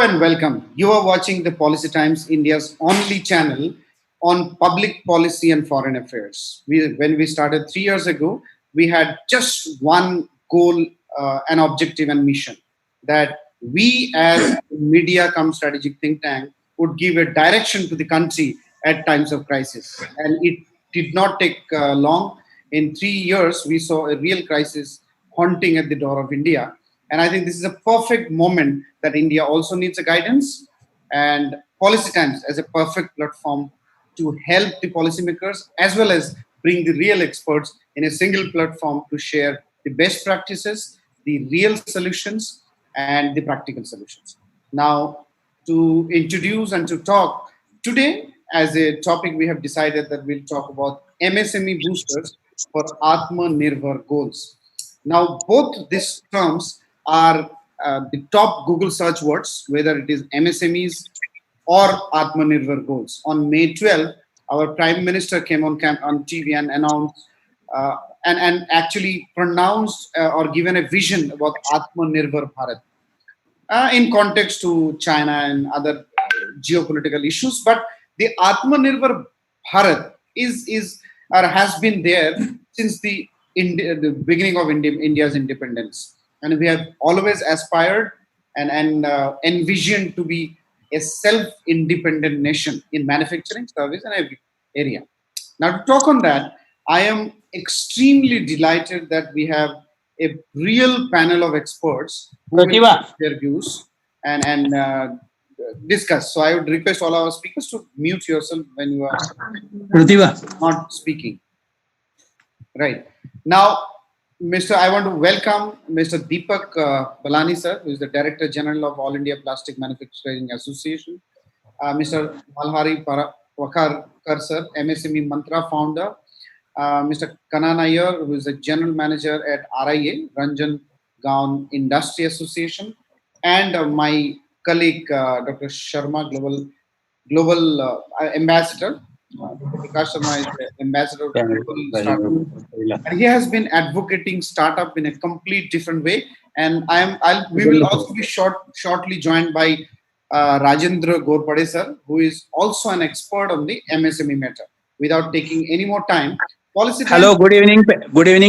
and welcome. You are watching the Policy Times, India's only channel on public policy and foreign affairs. When we started 3 years ago, we had just one goal, an objective, and mission that we, as media come strategic think tank, would give a direction to the country at times of crisis. And it did not take long. In 3 years, we saw a real crisis haunting at the door of India. And I think this is a perfect moment that India also needs a guidance, and Policy Times as a perfect platform to help the policymakers as well as bring the real experts in a single platform to share the best practices, the real solutions, and the practical solutions. Now, to introduce and to talk today, as a topic, we have decided that we'll talk about MSME boosters for Aatma Nirbhar goals. Now, both these terms are the top Google search words, whether it is MSMEs or Atmanirbhar goals. On May 12th, our Prime Minister came on TV and announced and actually pronounced or given a vision about Atmanirbhar Bharat in context to China and other geopolitical issues. But the Atmanirbhar Bharat is or has been there since the beginning of India's independence, and we have always aspired and envisioned to be a self-independent nation in manufacturing, service, and every area. Now, to talk on that, I am extremely delighted that we have a real panel of experts who will Pratibha. share their views and discuss. So, I would request all our speakers to mute yourself when you are Pratibha. not speaking. Right. Now, I want to welcome Mr. Deepak Ballai, sir, who is the Director General of All India Plastic Manufacturing Association. Mr. Malhari Pokharkar, sir, MSME Mantra founder. Mr. Kanan Iyer, who is the General Manager at RIA, Ranjan Gaon Industry Association. And my colleague, Dr. Sharma, Global Ambassador. Prakash Sharma is the ambassador of global startup. And he has been advocating startup in a complete different way. And we will also be shortly joined by Rajendra Ghorpade, sir, who is also an expert on the MSME matter. Without taking any more time, Hello, good evening,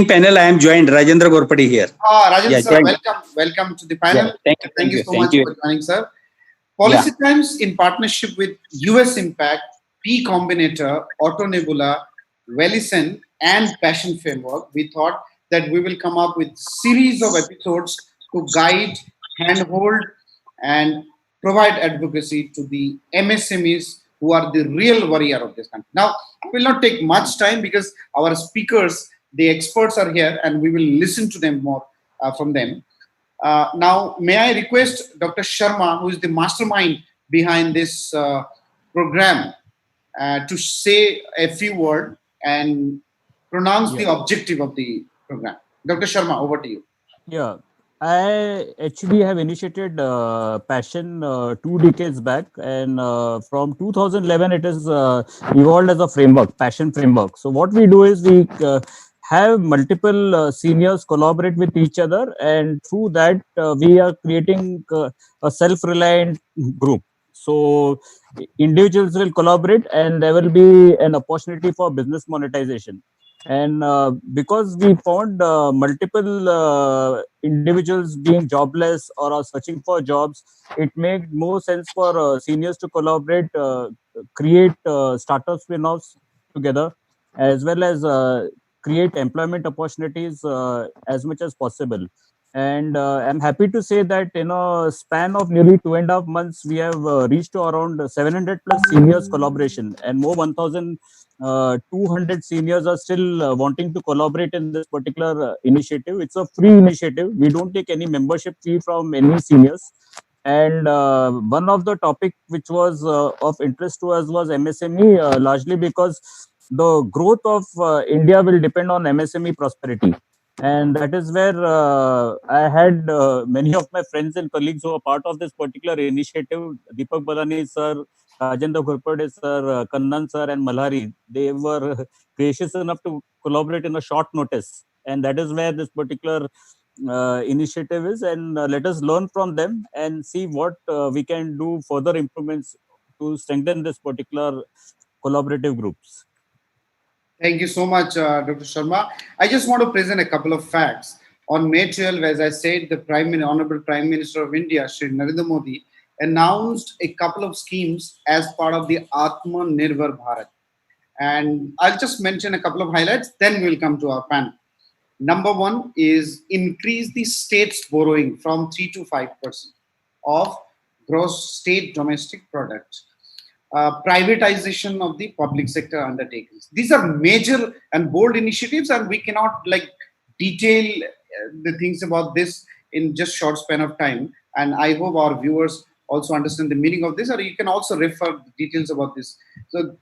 panel. I am joined, Rajendra Ghorpade here. Rajendra, sir, welcome to the panel. Yeah, thank you so much for joining, sir. Policy Times, in partnership with US Impact, P Combinator, Auto Nebula, Velison, and Passion Framework, we thought that we will come up with series of episodes to guide, handhold, and provide advocacy to the MSMEs who are the real warrior of this country. Now, it will not take much time because our speakers, the experts are here, and we will listen to them more from them. Now, may I request Dr. Sharma, who is the mastermind behind this program, to say a few words and pronounce the objective of the program. Dr. Sharma, over to you. Yeah, I actually have initiated Passion 2 decades back, and from 2011 it is evolved as a framework, Passion framework. So what we do is we have multiple seniors collaborate with each other, and through that we are creating a self-reliant group. So individuals will collaborate, and there will be an opportunity for business monetization. And because we found multiple individuals being jobless or are searching for jobs, it made more sense for seniors to collaborate, create startup spin-offs together, as well as create employment opportunities as much as possible. And I'm happy to say that in a span of nearly 2.5 months, we have reached to around 700 plus seniors collaboration, and more 1,200 seniors are still wanting to collaborate in this particular initiative. It's a free initiative. We don't take any membership fee from any seniors. And one of the topic which was of interest to us was MSME, largely because the growth of India will depend on MSME prosperity. And that is where I had many of my friends and colleagues who are part of this particular initiative. Deepak Ballai sir, Rajendra Ghorpade sir, Kannan sir, and Malhari. They were gracious enough to collaborate in a short notice, and that is where this particular initiative is, and let us learn from them and see what we can do further improvements to strengthen this particular collaborative groups. Thank you so much, Dr. Sharma. I just want to present a couple of facts. On May 12, as I said, the Honorable Prime Minister of India, Shri Narendra Modi, announced a couple of schemes as part of the Aatma Nirbhar Bharat. And I'll just mention a couple of highlights, then we'll come to our panel. Number one is increase the state's borrowing from 3 to 5% of gross state domestic product. Privatization of the public sector undertakings. These are major and bold initiatives, and we cannot detail the things about this in just short span of time. And I hope our viewers also understand the meaning of this, or you can also refer details about this. So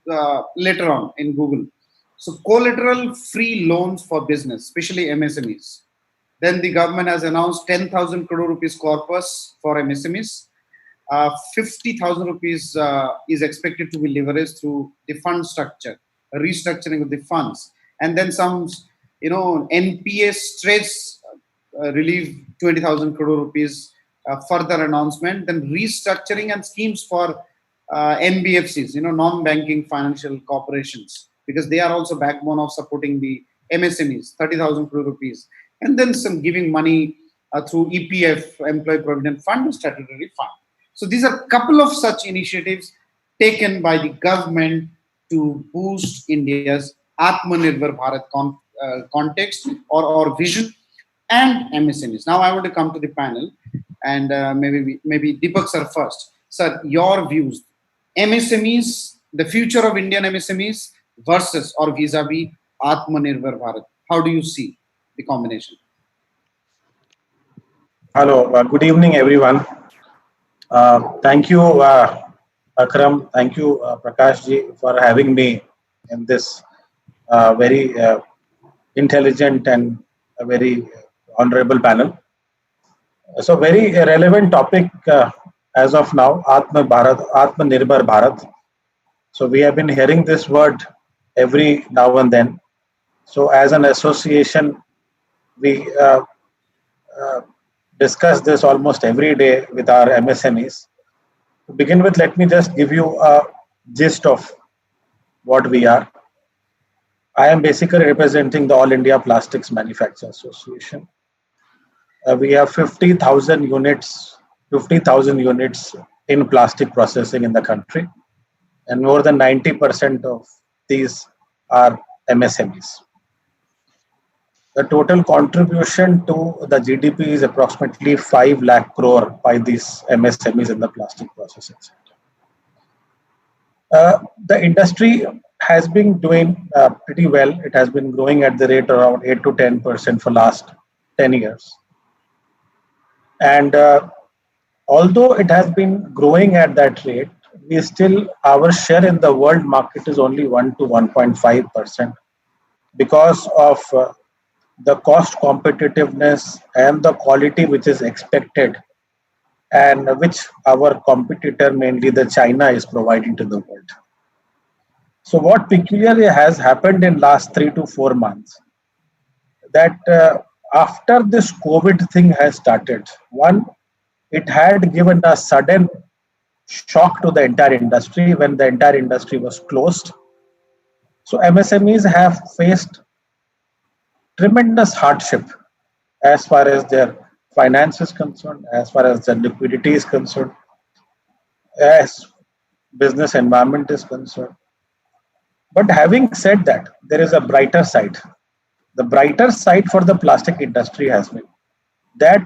later on in Google. So collateral free loans for business, especially MSMEs. Then the government has announced 10,000 crore rupees corpus for MSMEs. 50,000 rupees is expected to be leveraged through the fund structure, restructuring of the funds, and then some, NPA stress relief 20,000 crore rupees further announcement. Then restructuring and schemes for NBFCs, non-banking financial corporations, because they are also backbone of supporting the MSMEs, 30,000 crore rupees, and then some giving money through EPF, Employee Provident Fund, statutory fund. So these are a couple of such initiatives taken by the government to boost India's Atmanirbhar Bharat context or vision and MSMEs. Now I want to come to the panel, and maybe Deepak sir first. Sir, your views. MSMEs, the future of Indian MSMEs versus or vis-a-vis Atmanirbhar Bharat. How do you see the combination? Hello, good evening, everyone. Thank you, Akram. Thank you, Prakash ji, for having me in this very intelligent and a very honorable panel. So, very relevant topic as of now, Atmanirbhar Bharat. So, we have been hearing this word every now and then. So, as an association, we discuss this almost every day with our MSMEs. To begin with, let me just give you a gist of what we are. I am basically representing the All India Plastics Manufacturers Association. We have 50,000 units in plastic processing in the country, and more than 90% of these are MSMEs. The total contribution to the GDP is approximately 5 lakh crore by these MSMEs in the plastic processing sector. The industry has been doing pretty well. It has been growing at the rate around 8 to 10% for last 10 years. And although it has been growing at that rate, our share in the world market is only 1 to 1.5% because of the cost competitiveness and the quality which is expected, and which our competitor, mainly the China, is providing to the world. So what peculiarly has happened in last 3 to 4 months, that after this COVID thing has started, one, it had given a sudden shock to the entire industry when the entire industry was closed. So MSMEs have faced tremendous hardship as far as their finance is concerned, as far as their liquidity is concerned, as business environment is concerned. But having said that, there is a brighter side. The brighter side for the plastic industry has been that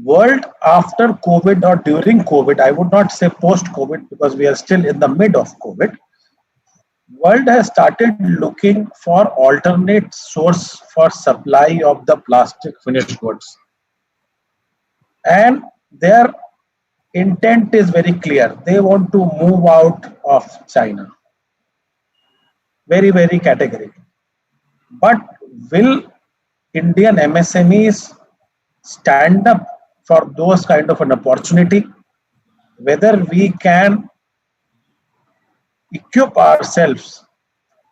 world after COVID or during COVID, I would not say post-COVID because we are still in the mid of COVID, world has started looking for alternate source for supply of the plastic finished goods. And their intent is very clear. They want to move out of China. Very, very categorically. But will Indian MSMEs stand up for those kind of an opportunity? Whether we can equip ourselves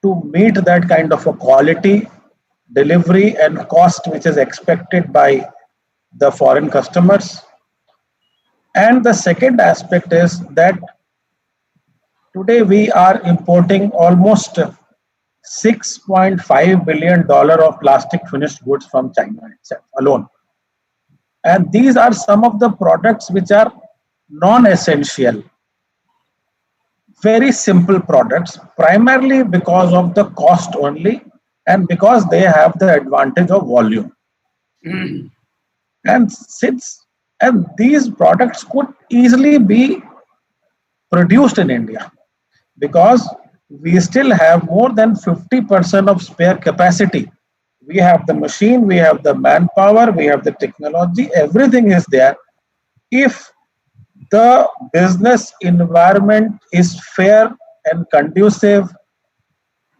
to meet that kind of a quality, delivery and cost which is expected by the foreign customers. And the second aspect is that today we are importing almost $6.5 billion of plastic finished goods from China itself alone. And these are some of the products which are non-essential, very simple products, primarily because of the cost only and because they have the advantage of volume. And these products could easily be produced in India because we still have more than 50% of spare capacity. We have the machine, we have the manpower, we have the technology, everything is there. If the business environment is fair and conducive,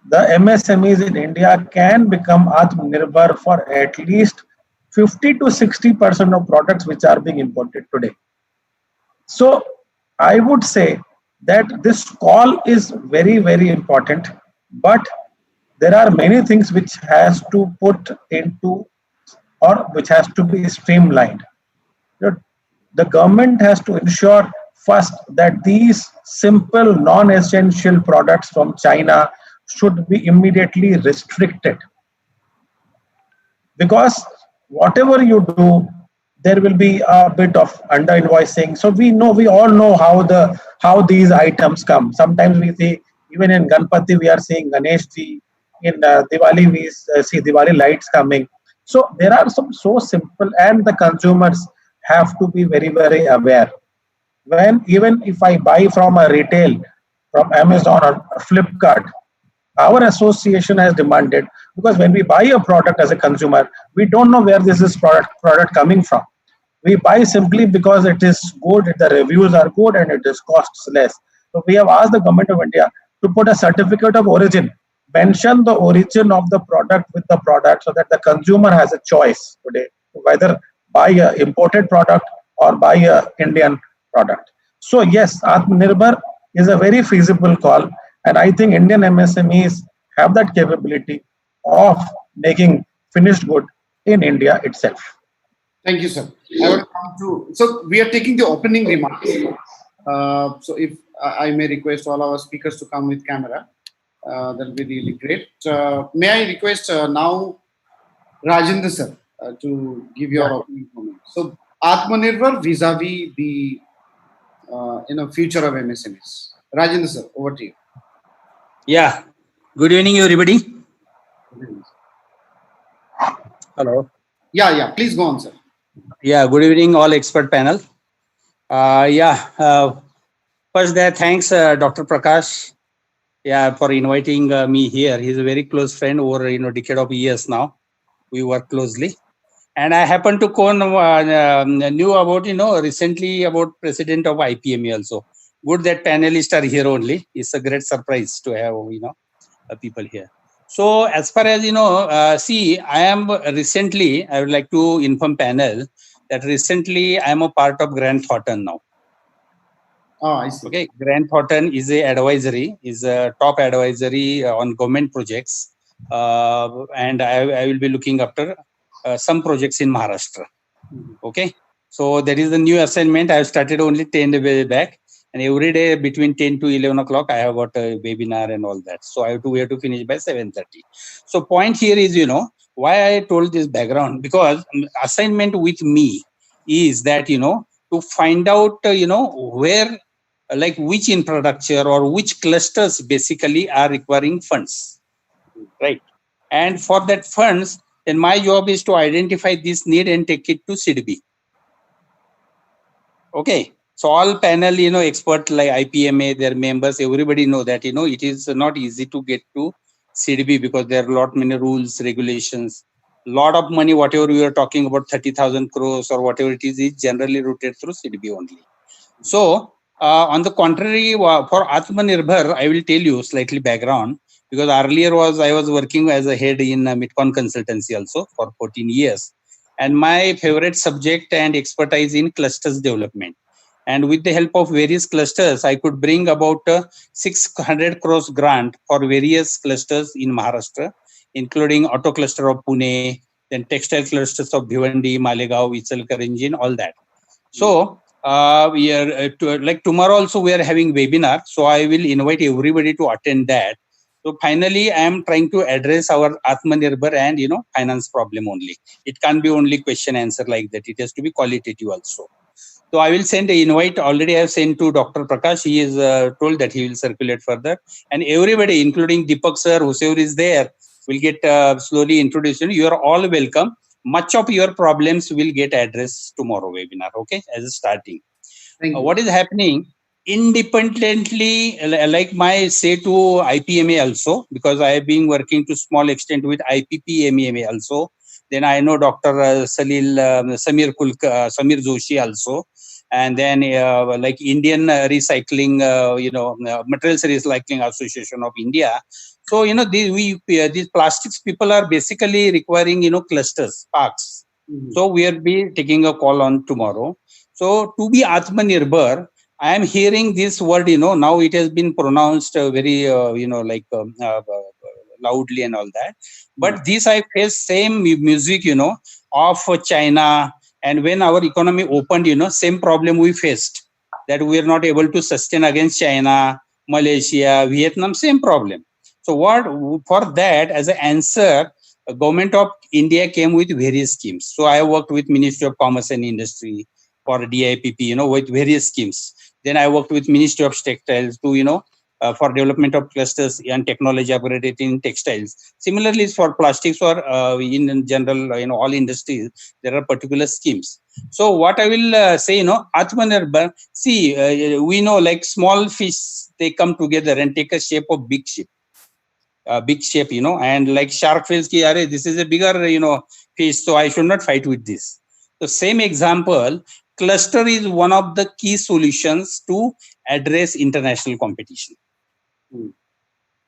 the MSMEs in India can become Nirbhar for at least 50 to 60% of products which are being imported today. So I would say that this call is very, very important, but there are many things which has to put into or which has to be streamlined. The government has to ensure first that these simple non-essential products from China should be immediately restricted, because whatever you do, there will be a bit of under invoicing. So we all know how these items come. Sometimes we see, even in Ganpati we are seeing Ganesh ji, in Diwali we see Diwali lights coming. So there are some so simple, and the consumers have to be very, very aware. When even if I buy from a retail, from Amazon or Flipkart, our association has demanded, because when we buy a product as a consumer, we don't know where this is product coming from. We buy simply because it is good, the reviews are good, and it is costs less. So we have asked the government of India to put a certificate of origin, mention the origin of the product with the product, so that the consumer has a choice today to whether buy a imported product or buy a Indian product. So yes, Atmanirbhar is a very feasible call, and I think Indian MSMEs have that capability of making finished good in India itself. Thank you, sir. I will come to. So we are taking the opening remarks. So if I may request all our speakers to come with camera, that will be really great. May I request now Rajendra sir to give your opening comment. So Atmanirbhar vis-a-vis the future of MSMEs. Rajendra sir, over to you. Yeah. Good evening, everybody. Hello. Yeah. Please go on, sir. Yeah. Good evening, all expert panel. First, thanks, Dr. Prakash. Yeah, for inviting me here. He's a very close friend over decade of years now. We work closely, and I happen to knew about recently about president of IPME also. Good that panelists are here only. It's a great surprise to have people here. So as far as see, I am recently. I would like to inform panel that recently I am a part of Grant Thornton now. Oh, I see. Okay, Grant Thornton is a top advisory on government projects, and I will be looking after some projects in Maharashtra. Okay, so that is the new assignment. I have started only 10 days back, and every day between 10 to 11 o'clock, I have got a webinar and all that. So we have to finish by 7:30. So point here is, why I told this background, because assignment with me is that, to find out, where, like which infrastructure or which clusters basically are requiring funds, right? And for that funds, then my job is to identify this need and take it to CDB. Okay. So all panel, expert like IPMA, their members, everybody know that, it is not easy to get to CDB because there are a lot many rules, regulations, lot of money, whatever we are talking about, 30,000 crores or whatever it is generally routed through CDB only. So on the contrary, for Atmanirbhar, I will tell you slightly background, because earlier I was working as a head in Midcon consultancy also for 14 years. And my favorite subject and expertise in clusters development. And with the help of various clusters, I could bring about 600 crores grant for various clusters in Maharashtra, including auto cluster of Pune, then textile clusters of Bhiwandi, Malegaon, Ichalkaranji, all that. So we are like tomorrow also we are having webinar, so I will invite everybody to attend that. So finally I am trying to address our Atmanirbhar and finance problem only. It can't be only question answer like that, it has to be qualitative also. So I will send an invite. Already I have sent to Dr. Prakash. He is told that he will circulate further, and everybody including Deepak sir, whoever is there, will get slowly introduced. You are all welcome. Much of your problems will get addressed tomorrow webinar, okay, as a starting. Thank you. What is happening independently, like my say to IPMA also, because I have been working to small extent with IPPMEMA also. Then I know Dr. Samir Joshi also, and then like Indian Recycling, Materials Recycling Association of India. So these plastics people are basically requiring clusters, parks. So we will be taking a call on tomorrow. So to be Atmanirbhar, I am hearing this word, now it has been pronounced very, loudly and all that. But this I face same music, of China. And when our economy opened, same problem we faced, that we are not able to sustain against China, Malaysia, Vietnam, same problem. So what for that as an answer, government of India came with various schemes. So I worked with Ministry of Commerce and Industry for DIPP, with various schemes. Then I worked with Ministry of Textiles to, for development of clusters and technology upgraded in textiles. Similarly, for plastics or in general, all industries, there are particular schemes. So what I will say, Atmanirbhar, see, we know like small fish, they come together and take a shape of big ship. Big shape, and like shark feels ki, this is a bigger, fish, so I should not fight with this. So same example, cluster is one of the key solutions to address international competition.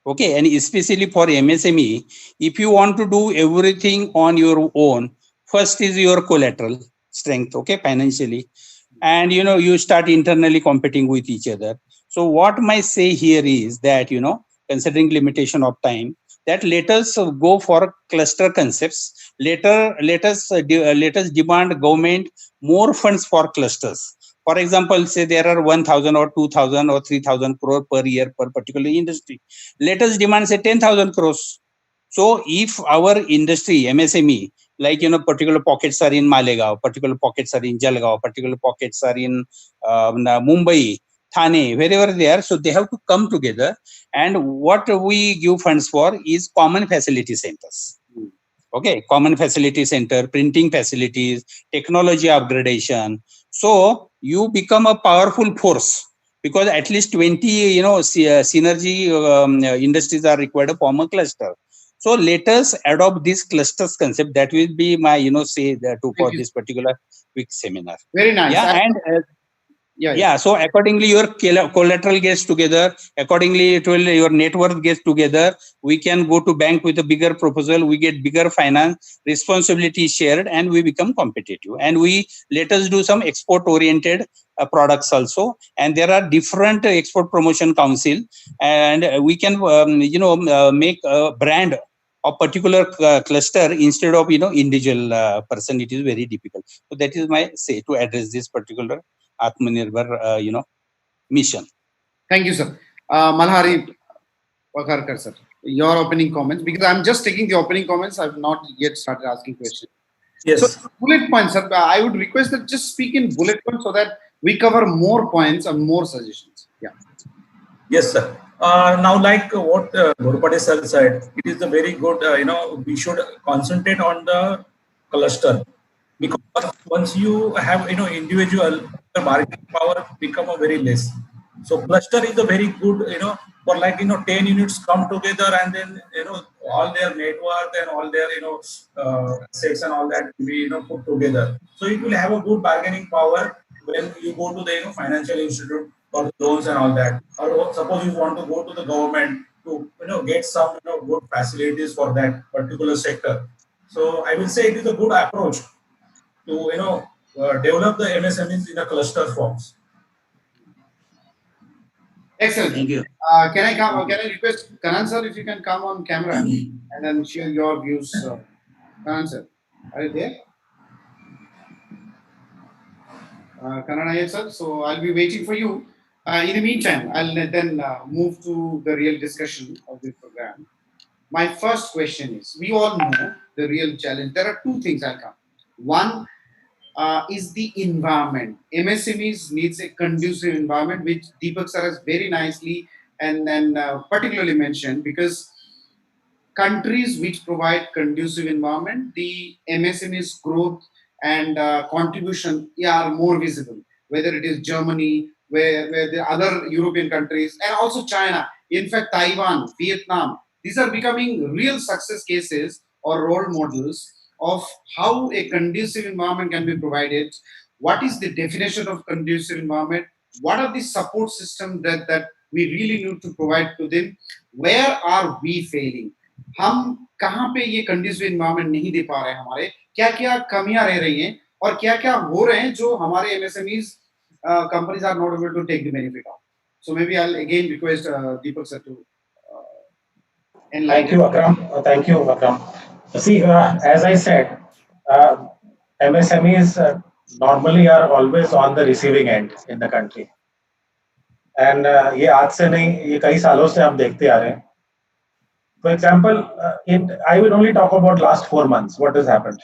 Okay, and especially for MSME, if you want to do everything on your own, first is your collateral strength, okay, financially, and you start internally competing with each other. So what my say here is that, considering limitation of time, that let us go for cluster concepts. Let us demand government more funds for clusters. For example, say there are 1,000 or 2,000 or 3,000 crore per year per particular industry. Let us demand say 10,000 crores. So if our industry, MSME, like, particular pockets are in Malegaon, particular pockets are in Jalgaon, particular pockets are in Mumbai, Thane, wherever they are. So they have to come together. And what we give funds for is common facility centers. Okay, common facility center, printing facilities, technology upgradation. So you become a powerful force, because at least 20, synergy industries are required to form a cluster. So let us adopt this clusters concept. That will be my, say for this particular week seminar. Very nice. Yeah, and yeah. So accordingly, your collateral gets together. Accordingly, it will, your net worth gets together. We can go to bank with a bigger proposal. We get bigger finance, responsibility shared, and we become competitive. And we let us do some export-oriented products also. And there are different export promotion council, and we can make a brand of particular cluster instead of individual person. It is very difficult. So that is my say to address this particular Atmanirbhar, mission. Thank you, sir. Malhari Pokharkar, sir, your opening comments, because I'm just taking the opening comments. I've not yet started asking questions. Yes. So bullet points, sir. I would request that just speak in bullet points so that we cover more points and more suggestions. Yeah. Yes, sir. Now, like what Ghorpade sir said, it is a very good, we should concentrate on the cluster, because once you have, individual, the bargaining power become a very less. So cluster is a very good, for like, 10 units come together, and then, all their network and all their, assets and all that will be, put together. So it will have a good bargaining power when you go to the, financial institute for loans and all that. Or suppose you want to go to the government to, get some, good facilities for that particular sector. So I will say it is a good approach to, develop the MSMEs in a cluster forms. Excellent. Thank you. Can I come? Can I request Kanan sir if you can come on camera and then share your views, Kanan sir? Are you there? Kanana, sir. So I'll be waiting for you. In the meantime, I'll then move to the real discussion of the program. My first question is: we all know the real challenge. There are two things I'll come. One is the environment. MSMEs needs a conducive environment, which Deepak sir has very nicely and then particularly mentioned, because countries which provide conducive environment, the MSME's growth and contribution are more visible. Whether it is Germany, where the other European countries, and also China, in fact Taiwan, Vietnam, these are becoming real success cases or role models of how a conducive environment can be provided. What is the definition of conducive environment? What are the support systems that we really need to provide to them? Where are we failing? हम कहाँ पे ये conducive environment नहीं दे पा रहे हैं, हमारे क्या क्या कमियां रह रही हैं और क्या क्या हो रहे हैं जो हमारे MSMEs companies are not able to take the benefit of. So maybe I'll again request Deepak sir to enlighten. Thank you, Akram. Thank you, Akram. See, as I said, uh, MSMEs normally are always on the receiving end in the country. And ये आज से नहीं, ये कई सालों से हम देखते आ रहे हैं. For example, I will only talk about last 4 months. What has happened?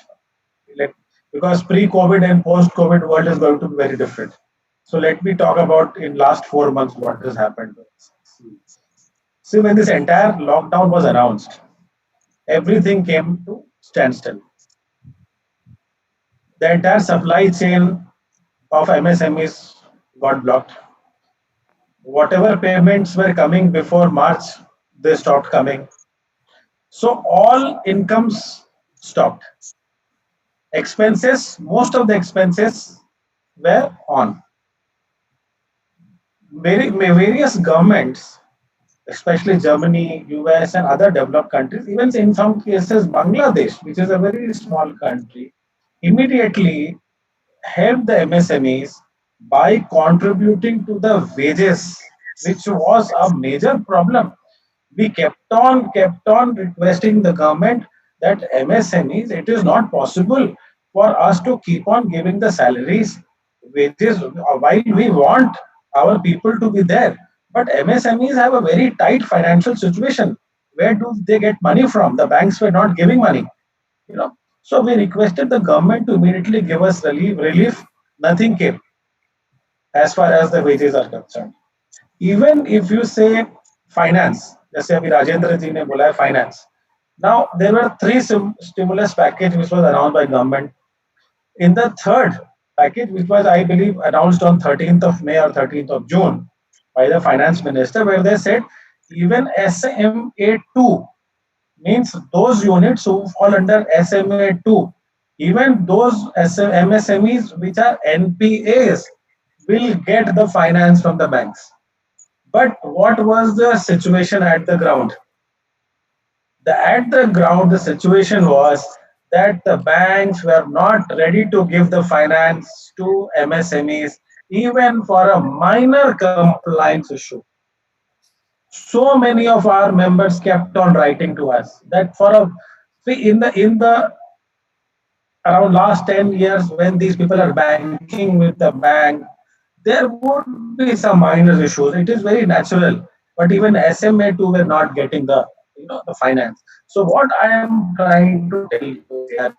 Like, because pre-COVID and post-COVID world is going to be very different. So let me talk about in last 4 months what has happened. See, when this entire lockdown was announced, everything came to standstill. The entire supply chain of MSMEs got blocked. Whatever payments were coming before March, they stopped coming. So all incomes stopped. Expenses, most of the expenses were on. Various governments, especially Germany, US, and other developed countries, even in some cases Bangladesh, which is a very small country, immediately helped the MSMEs by contributing to the wages, which was a major problem. We kept on requesting the government that MSMEs, it is not possible for us to keep on giving the salaries, wages, while we want our people to be there. But MSMEs have a very tight financial situation. Where do they get money from? The banks were not giving money. So we requested the government to immediately give us relief. Nothing came as far as the wages are concerned. Even if you say finance, जैसे अभी राजेंद्र जी ने बोला है finance. Now there were 3 stimulus package which was announced by government. In the third package, which was I believe announced on 13th of May or 13th of June by the finance minister, where they said even SMA2, means those units who fall under SMA2, even those MSMEs which are NPAs will get the finance from the banks. But what was the situation at the ground? At the ground, the situation was that the banks were not ready to give the finance to MSMEs, even for a minor compliance issue. So many of our members kept on writing to us that in the around last 10 years, when these people are banking with the bank, there would be some minor issues. It is very natural. But even SMA2 were not getting the finance. So what I am trying to tell you here,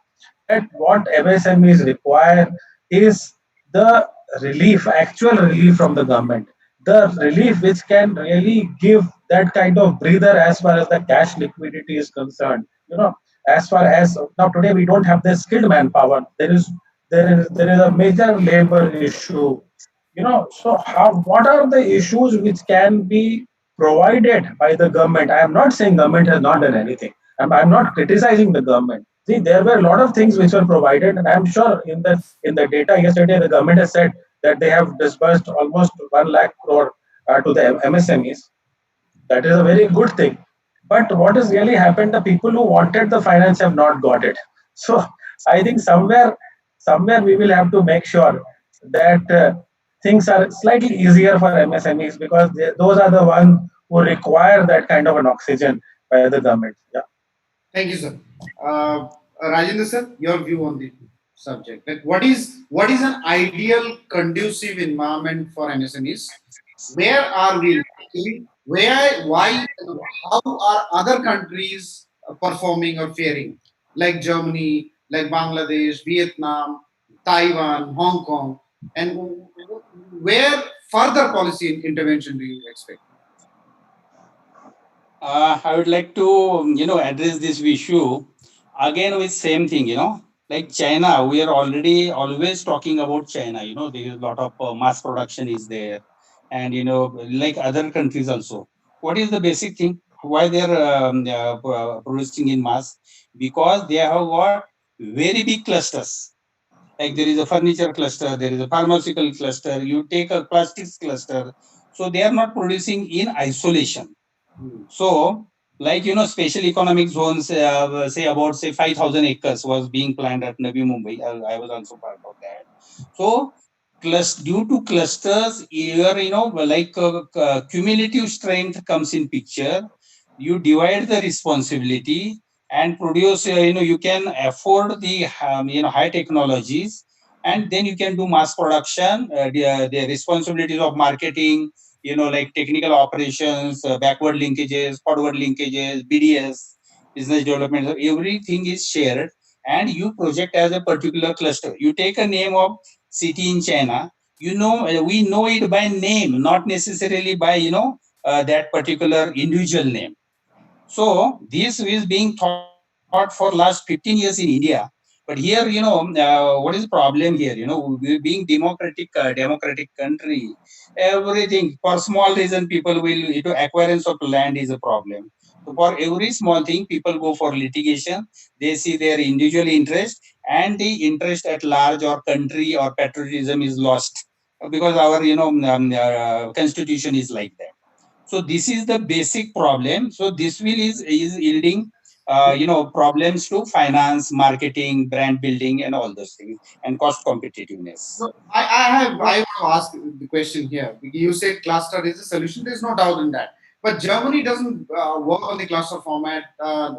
that what MSMEs require is the relief, actual relief from the government. The relief which can really give that kind of breather as far as the cash liquidity is concerned. As far as now today we don't have the skilled manpower. There is a major labor issue. So what are the issues which can be provided by the government? I am not saying government has not done anything. I'm not criticizing the government. See, there were a lot of things which were provided, and I'm sure in the data yesterday, the government has said that they have disbursed almost 1 lakh crore to the MSMEs. That is a very good thing. But what has really happened, the people who wanted the finance have not got it. So I think somewhere we will have to make sure that things are slightly easier for MSMEs, because those are the ones who require that kind of an oxygen by the government. Yeah. Thank you, sir. Rajendra sir, your view on the subject. Like, what is an ideal conducive environment for MSMEs? Where are we lacking? Where, why, and how are other countries performing or faring? Like Germany, like Bangladesh, Vietnam, Taiwan, Hong Kong, and where further policy intervention do you expect? I would like to, address this issue again with same thing, like China. We are already always talking about China. There is a lot of mass production is there, and like other countries also. What is the basic thing? Why they are producing in mass? Because they have got very big clusters. Like there is a furniture cluster, there is a pharmaceutical cluster. You take a plastics cluster, so they are not producing in isolation. Hmm. So, like special economic zones, say about say 5,000 acres was being planned at Navi Mumbai. I was also part of that. So, due to clusters, here like cumulative strength comes in picture. You divide the responsibility and produce. You can afford the high technologies, and then you can do mass production. The responsibilities of marketing, like technical operations, backward linkages, forward linkages, BDS, business development, so everything is shared, and you project as a particular cluster. You take a name of city in China, we know it by name, not necessarily by, that particular individual name. So this is being taught for last 15 years in India. But here, what is the problem here? We being democratic country, everything for small reason people will, acquirance of land is a problem. So for every small thing, people go for litigation. They see their individual interest, and the interest at large or country or patriotism is lost, because our, constitution is like that. So this is the basic problem. So this will is yielding problems to finance, marketing, brand building, and all those things, and cost competitiveness. So I want to ask the question here. You said cluster is a solution. There's no doubt in that. But Germany doesn't work on the cluster format.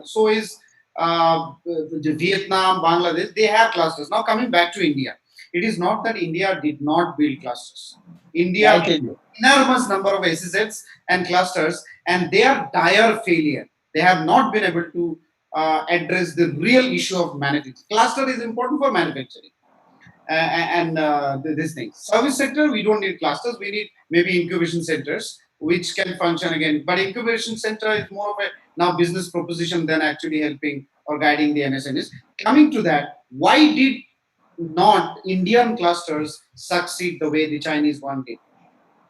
So is Vietnam, Bangladesh. They have clusters. Now coming back to India, it is not that India did not build clusters. Yeah, I India tell you. enormous number of SEZs and clusters, and they are dire failure. They have not been able to address the real issue of manufacturing. Cluster is important for manufacturing and this thing. Service sector, we don't need clusters. We need maybe incubation centers which can function again. But incubation center is more of a now business proposition than actually helping or guiding the MSMEs. Coming to that, why did not Indian clusters succeed the way the Chinese one did?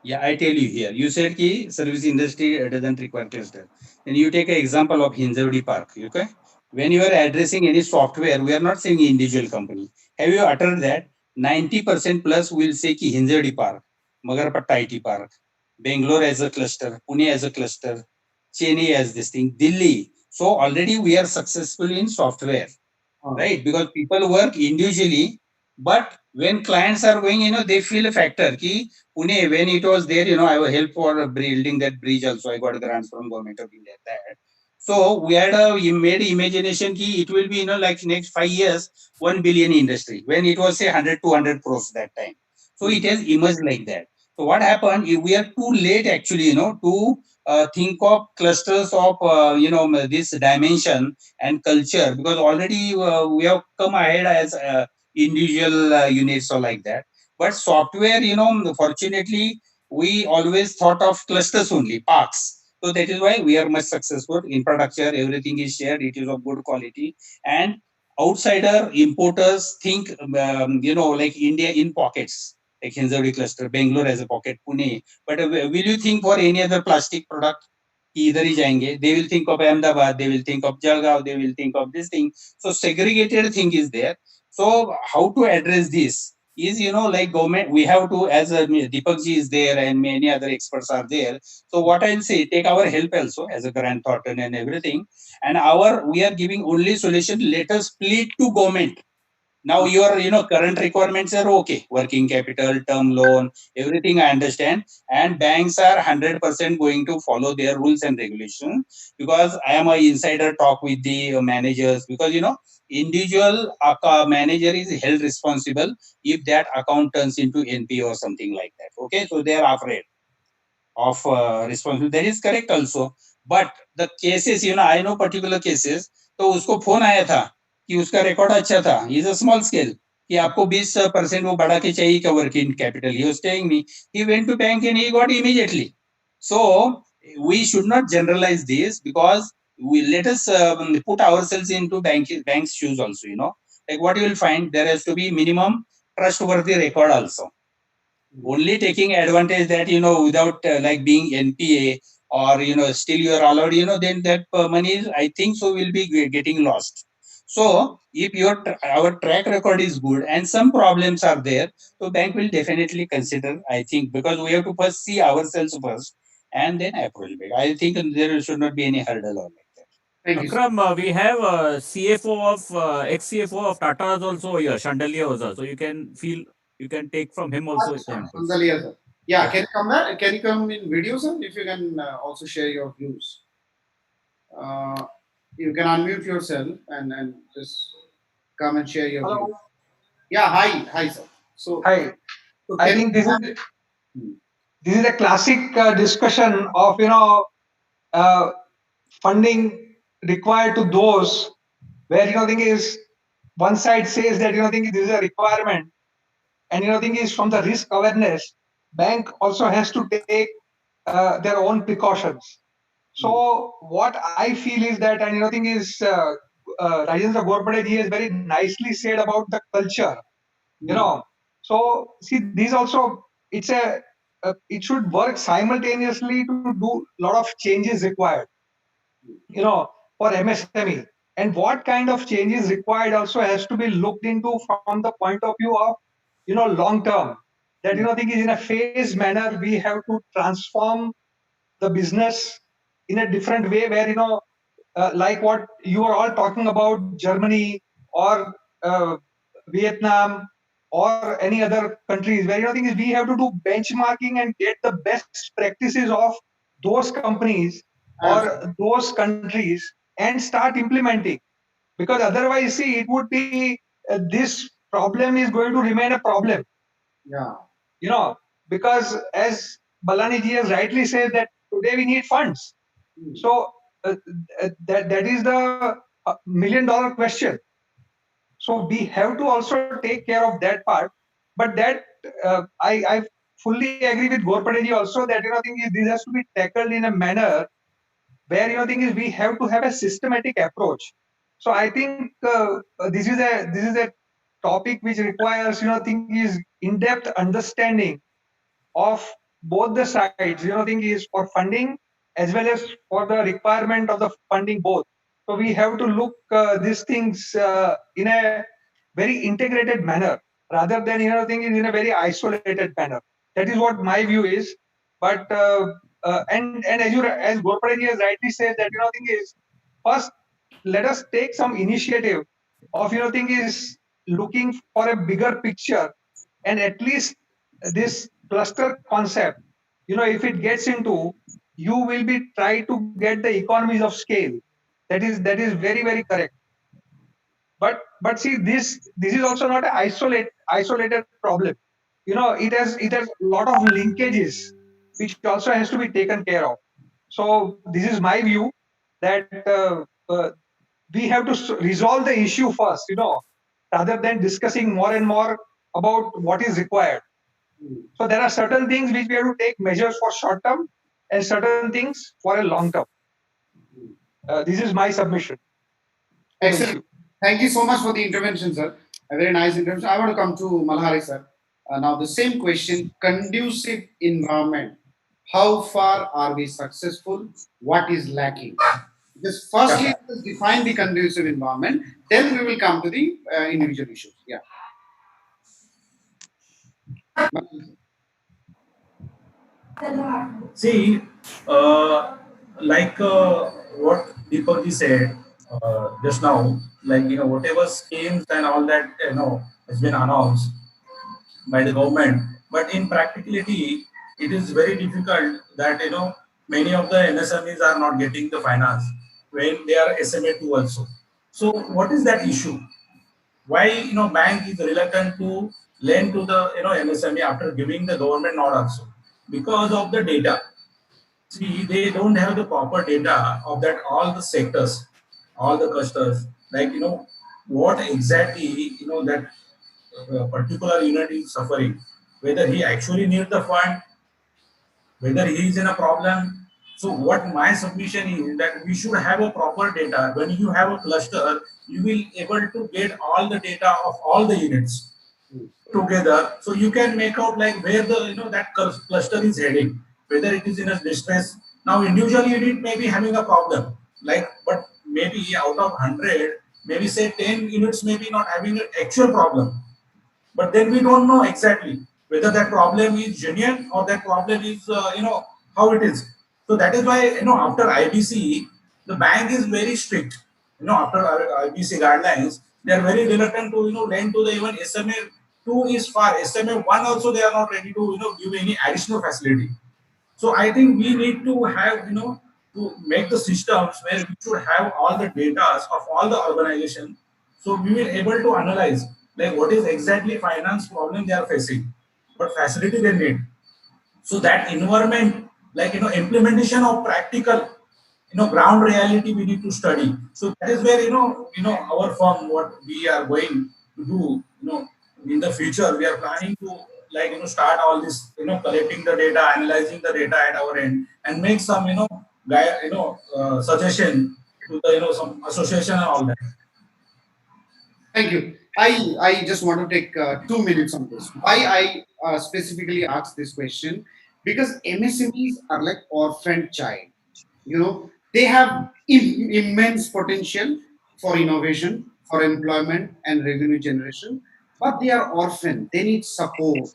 Yeah, I tell you here. You said ki service industry doesn't require cluster. Then you take an example of Hinjawadi Park. Okay, when you are addressing any software, we are not saying individual company. Have you uttered that 90% plus will say ki Hinjawadi Park, Magarpatta IT Park, Bangalore as a cluster, Pune as a cluster, Chennai as this thing, Delhi. So already we are successful in software, right? Because people work individually, but when clients are going, they feel a factor. Ki Pune, when it was there, I was help for building that bridge also. I got grants from government of India. That. So we made imagination ki it will be, like next 5 years, 1 billion industry. When it was say 100, 200 crores that time. So it has emerged like that. So what happened? We are too late actually, to think of clusters of, this dimension and culture, because already we have come ahead as individual units or like that. But software, fortunately, we always thought of clusters only, parks. So that is why we are much successful. Infrastructure, everything is shared. It is of good quality. And outsider importers think, like India in pockets, like Hinjawadi cluster, Bangalore as a pocket, Pune. But will you think for any other plastic product? कि इधर ही जाएंगे, they will think of Ahmedabad, they will think of Jalgaon, they will think of this thing. So segregated thing is there. So how to address this is, like government, we have to, as Deepak ji is there and many other experts are there. So what I'll say, take our help also as a Grant Thornton and everything, and we are giving only solution. Let us split to government. Now your, current requirements are okay. Working capital, term loan, everything I understand. And banks are 100% going to follow their rules and regulations, because I am a insider talk with the managers, because, individual manager is held responsible if that account turns into NPA or something like that. Okay, so they are afraid of responsibility. That is correct also. But the cases, I know particular cases. तो उसको phone आया था कि उसका record अच्छा था. He is a small scale. कि आपको 20% वो बढ़ा के चाहिए का working capital. He was telling me. He went to bank and he got immediately. So we should not generalize this, because we let us put ourselves into bank's shoes also. Like what you will find, there has to be minimum trustworthy record also. Only taking advantage that without like being NPA, or still you are allowed, then that money is, I think so, will be getting lost. So if our track record is good and some problems are there, so bank will definitely consider, I think, because we have to first see ourselves first and then approach bank. I think there should not be any hurdle or like that. Thank you. Akram, we have CFO of ex-CFO of Tata is also here, Chandelier also. So you can take from him also examples. Sandalia, sir. Yeah, can you come back? Can you come in video, sir? If you can also share your views. You can unmute yourself and just come and share your views. Hello. Yeah, hi, sir. So, Hi. so I can think you this is a classic discussion of uh, funding required to those where thing is one side says that thing this is a requirement, and thing is from the risk awareness, bank also has to take their own precautions. So what I feel is that, and thing is Rajendra Ghorpade ji has very nicely said about the culture. So see, these also, it should work simultaneously to do a lot of changes required for MSME, and what kind of changes required also has to be looked into from the point of view of long term, that think is in a phased manner we have to transform the business in a different way, where like what you are all talking about, Germany or Vietnam or any other countries, where thing is we have to do benchmarking and get the best practices of those companies or those countries and start implementing. Because otherwise, see, it would be this problem is going to remain a problem. Yeah. Because as Balani ji has rightly said that today we need funds. So that is the $1 million question. So we have to also take care of that part. But that I fully agree with Ghorpade ji also, that thing is this has to be tackled in a manner where thing is we have to have a systematic approach. So I think this is a topic which requires thing is in-depth understanding of both the sides. Thing is for funding as well as for the requirement of the funding both. So we have to look these things in a very integrated manner, rather than thing is in a very isolated manner. That is what my view is. But and as Ghorpade has rightly said, that thing is first let us take some initiative of thing is looking for a bigger picture, and at least this cluster concept, if it gets into, you will be try to get the economies of scale. That is very, very correct. But see, this is also not an isolated problem. It has a lot of linkages which also has to be taken care of. So this is my view, that we have to resolve the issue first, rather than discussing more and more about what is required. So there are certain things which we have to take measures for short term, and certain things for a long term. This is my submission. Excellent. Thank you so much for the intervention, sir. A very nice intervention. I want to come to Malhari, sir. Now, the same question: conducive environment. How far are we successful? What is lacking? Just firstly, let's define the conducive environment. Then we will come to the individual issues. Yeah. See, like what Deepak ji said just now, like whatever schemes and all that has been announced by the government, but in practicality, it is very difficult that many of the MSMEs are not getting the finance when they are SMA2 also. So what is that issue? Why bank is reluctant to lend to the MSME after giving the government nod also? Because of the data. See, they don't have the proper data of that all the sectors, all the clusters, like what exactly that particular unit is suffering, whether he actually needs the fund, whether he is in a problem. So what my submission is that we should have a proper data. When you have a cluster, you will able to get all the data of all the units together, so you can make out like where the that cluster is heading, whether it is in a distress. Now individual unit may be having a problem, like, but maybe out of 100, maybe say 10 units may be not having an actual problem, but then we don't know exactly whether that problem is genuine or that problem is how it is. So that is why after IBC, the bank is very strict. After IBC guidelines, they are very reluctant to lend to the even SMA two is far, SMA one also they are not ready to give any additional facility. So I think we need to have, to make the systems where we should have all the data of all the organization. So we will able to analyze like what is exactly finance problem they are facing, what facility they need. So that environment, like implementation of practical, ground reality we need to study. So that is where our firm, what we are going to do, in the future we are planning to like start all this, collecting the data, analyzing the data at our end, and make some suggestion to the some association and all that. Thank you. I just want to take 2 minutes on this. Why I specifically asked this question? Because MSMEs are like orphan child. They have immense potential for innovation, for employment and revenue generation, but they are orphan. They need support.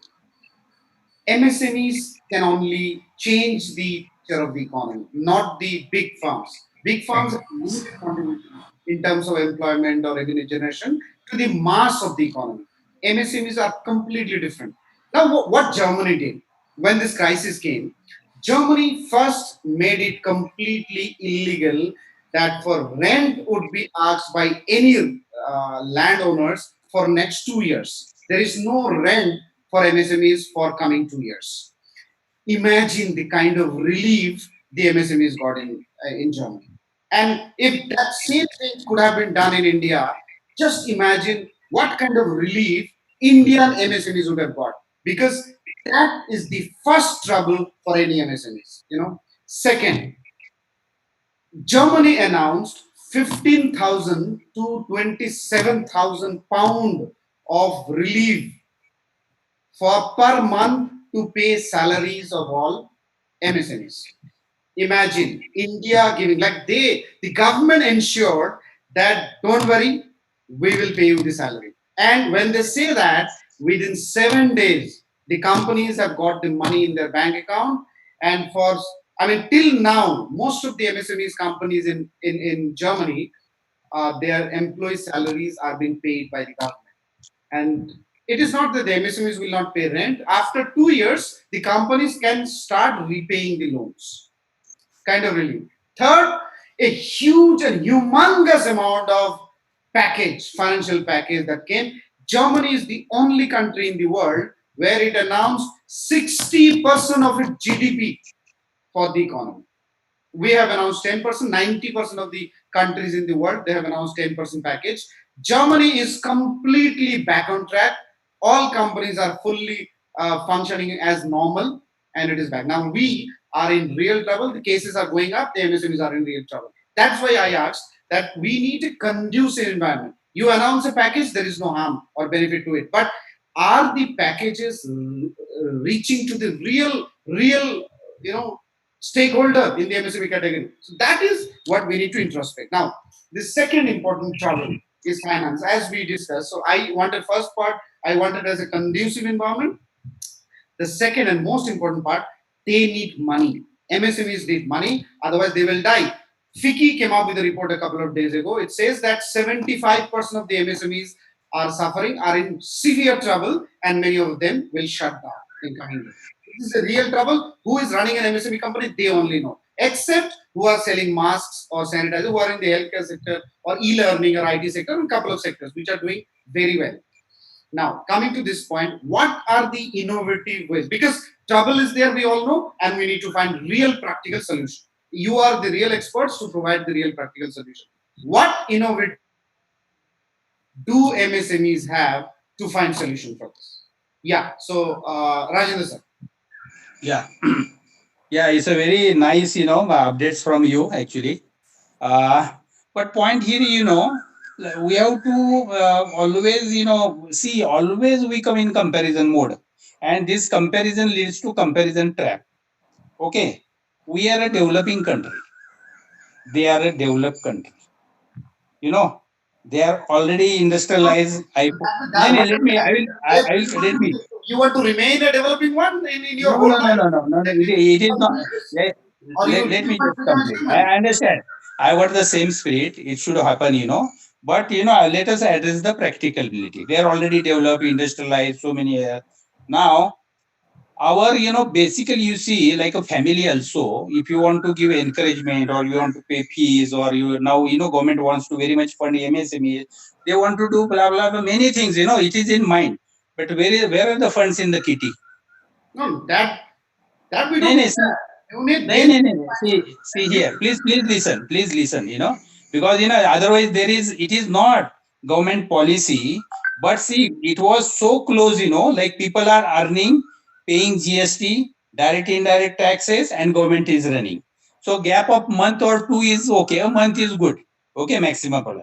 MSMEs can only change the picture of the economy, not the big firms. Big firms have limited contribution in terms of employment or revenue generation to the mass of the economy. MSMEs are completely different. Now, what Germany did when this crisis came, Germany first made it completely illegal that for rent would be asked by any landowners for next 2 years. There is no rent for MSMEs for coming 2 years. Imagine the kind of relief the MSMEs got in Germany. And if that same thing could have been done in India, just imagine what kind of relief Indian MSMEs would have got. Because that is the first trouble for any MSMEs. Second, Germany announced 15,000 to 27,000 pound of relief for per month to pay salaries of all MSMEs. Imagine India giving, like the government ensured that don't worry, we will pay you the salary. And when they say that, within 7 days, the companies have got the money in their bank account. And till now, most of the MSMEs companies in Germany, their employee salaries are being paid by the government. And it is not that the MSMEs will not pay rent. After 2 years, the companies can start repaying the loans. Kind of relief. Third, a huge and humongous amount of financial package that came. Germany is the only country in the world where it announced 60% of its GDP for the economy. We have announced 10%, 90% of the countries in the world, they have announced 10% package. Germany is completely back on track. All companies are fully functioning as normal, and it is back. Now we are in real trouble. The cases are going up. The MSMEs are in real trouble. That's why I asked that we need a conducive environment. You announce a package, there is no harm or benefit to it. But are the packages reaching to the real, stakeholder in the MSME category? So that is what we need to introspect. Now, the second important trouble is finance, as we discussed. So I wanted first part, I wanted as a conducive environment. The second and most important part, they need money. MSMEs need money, otherwise they will die. FICCI came up with a report a couple of days ago. It says that 75% of the MSMEs are suffering, are in severe trouble, and many of them will shut down in coming years. This is a real trouble. Who is running an MSME company? They only know. except who are selling masks or sanitizer, who are in the healthcare sector or e-learning or IT sector, and a couple of sectors which are doing very well. Now, coming to this point, what are the innovative ways? Because trouble is there, we all know, and we need to find real practical solution. You are the real experts to provide the real practical solution. What innovative do MSMEs have to find solution for this? Yeah. So, Rajendra sir. Yeah. Yeah, it's a very nice, updates from you actually. But point here, we have to always, see, always we come in comparison mode. And this comparison leads to comparison trap. Okay. We are a developing country. They are a developed country. They are already industrialized. Let me, let me. You want to remain a developing one in your No, whole no, no, life? no, no, no, no. It is not. Let, Or you let me really want just to become a complete. human? I understand. I got the same spirit. It should happen, But, let us address the practicability. They are already developed, industrialized, so many years. Now, our, basically you see, like a family also, if you want to give encouragement or you want to pay fees or you now, government wants to very much fund MSME, they want to do blah, blah, blah, many things, it is in mind. But where are the funds in the kitty? No, that we No, don't no, need see, that. You need no, no, no. See here. Please listen. Because otherwise it is not government policy. But see, it was so close. Like people are earning, paying GST, direct indirect taxes, and government is running. So gap of month or two is okay. A month is good. Okay, maximum.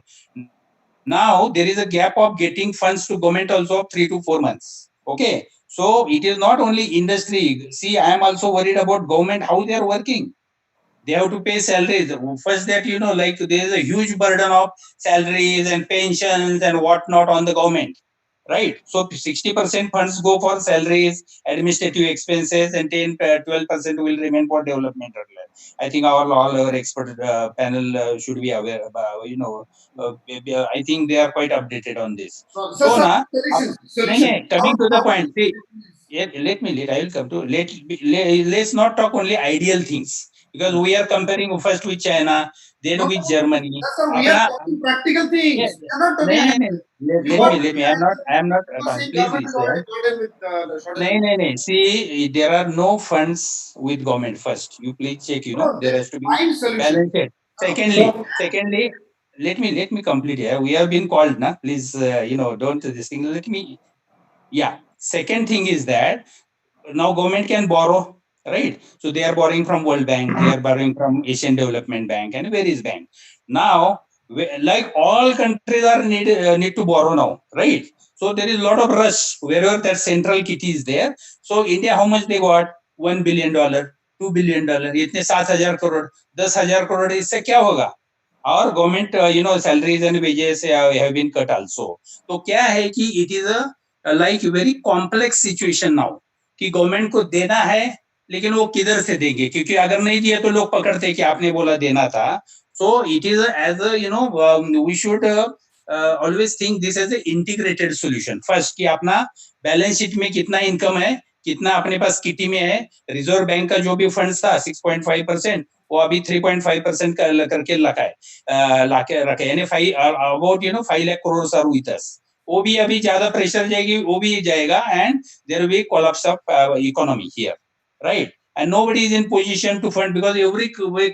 Now there is a gap of getting funds to government also of 3 to 4 months. Okay. So it is not only industry. See, I am also worried about government, how they are working. They have to pay salaries. First that, like there is a huge burden of salaries and pensions and whatnot on the government. Right. So 60% funds go for salaries, administrative expenses, and 12% will remain for development. I think all our expert panel should be aware about, I think they are quite updated on this. So now, solution. coming to the point, see, I will come to, let's not talk only ideal things because we are comparing first with China, then No, with Germany. sir, we are talking practical things. We are not talking. Let me. I am not. Please Government is already listen. burdened with the shortage. No. See, there are no funds with government. First, you please check. There has to be Find solution. balanced. Secondly, let me complete here. We have been called, na. Please, don't this thing. Let me. Yeah. Second thing is that now government can borrow, right? So they are borrowing from World Bank, they are borrowing from Asian Development Bank and various banks. Now, like all countries are need to borrow now, right? So there is a lot of rush wherever that central kitty is there. So India, how much they got? $1 billion, $2 billion. इतने 7,000 करोड़, 10,000 करोड़ इससे क्या होगा? Our government, salaries and wages have been cut also. तो क्या है कि it is a like very complex situation now. कि government को देना है लेकिन वो किधर से देंगे क्योंकि अगर नहीं दिया तो लोग पकड़ते कि आपने बोला देना था so it is as we should always think this as a integrated solution first कि अपना बैलेंस शीट में कितना इनकम है कितना अपने पास किटी में है रिजर्व बैंक का जो भी फंड्स था 6.5% वो अभी 3.5% करके लाके रखे यानी about 5 lakh crore are with us वो भी अभी ज्यादा प्रेशर जाएगी वो भी जाएगा and there will be collapse of economy here, right? And nobody is in position to fund because every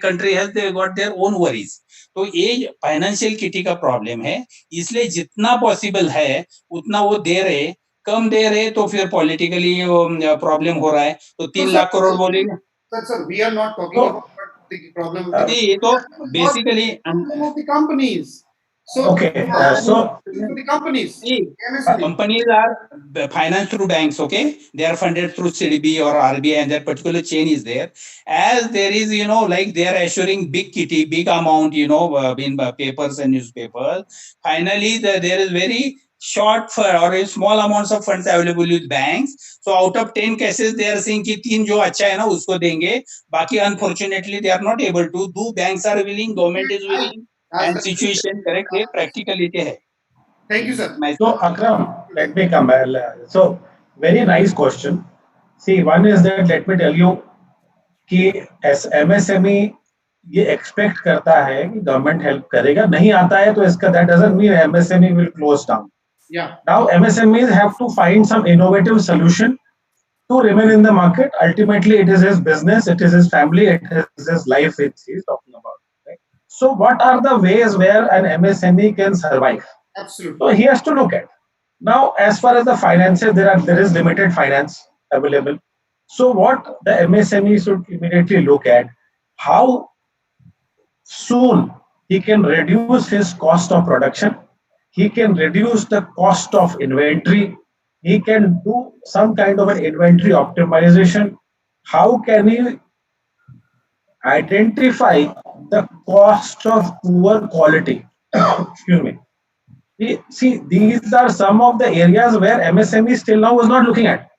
country has they got their own worries. तो ये फाइनेंशियल किटी का प्रॉब्लम है इसलिए जितना पॉसिबल है उतना वो दे रहे कम दे रहे तो फिर पॉलिटिकली प्रॉब्लम हो रहा है तो 3 लाख करोड़ बोलेंगे Sir, we are not talking about the problem of ये तो basically the companies. So, Okay, the companies. companies are financed through banks, okay? They are funded through CDB or RBI and that particular chain is there. As there is, like they are assuring big kitty, big amount, in papers and newspapers. Finally, there is very short or a small amounts of funds available with banks. So out of 10 cases, they are saying कि 3 जो अच्छा है ना उसको देंगे. बाकी unfortunately they are not able to. Do banks are willing, government is willing. And situation correct है practicality है. Thank you, sir. So Akram, let me come back. So very nice question. See, one is that let me tell you, कि MSME ये expect करता है कि government help करेगा, नहीं आता है तो इसका that doesn't mean MSME will close down. Yeah. Now MSMEs have to find some innovative solution to remain in the market. Ultimately, it is his business, it is his family, it is his life which he is talking about. Right? So, what are the ways where an MSME can survive? Absolutely. So he has to look at. Now, as far as the finances, there is limited finance available. So, what the MSME should immediately look at, how soon he can reduce his cost of production, he can reduce the cost of inventory, he can do some kind of an inventory optimization. How can he identify the cost of poor quality? Excuse me. See, these are some of the areas where MSME still now is not looking at.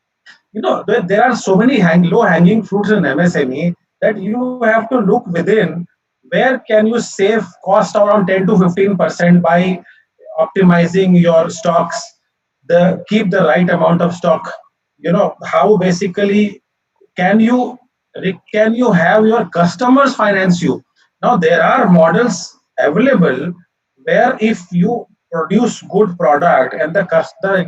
You know, there are so many low hanging fruits in MSME that you have to look within. Where can you save cost around 10 to 15% by optimizing your stocks, keep the right amount of stock? You know, how basically can you can you have your customers finance you? Now there are models available where if you produce good product and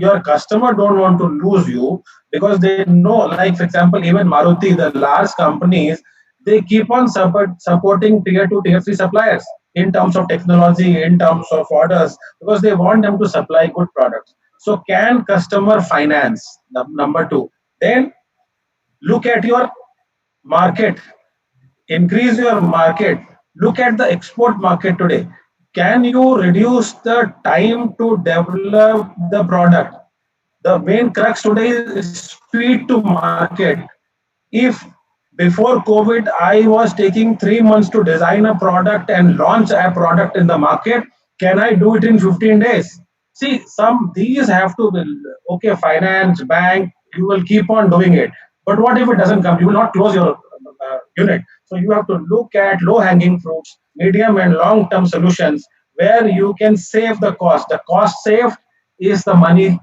your customer don't want to lose you, because they know, like for example, even Maruti, the large companies, they keep on supporting tier 2 tier 3 suppliers in terms of technology, in terms of orders, because they want them to supply good products. So can customer finance? Number two. Then look at your market, increase your market, look at the export market today. Can you reduce the time to develop the product? The main crux today is speed to market. If before COVID I was taking 3 months to design a product and launch a product in the market, can I do it in 15 days? See, some these have to be okay. Finance, bank, you will keep on doing it. But what if it doesn't come? You will not close your unit. So you have to look at low hanging fruits, medium and long term solutions where you can save the cost. The cost saved is the money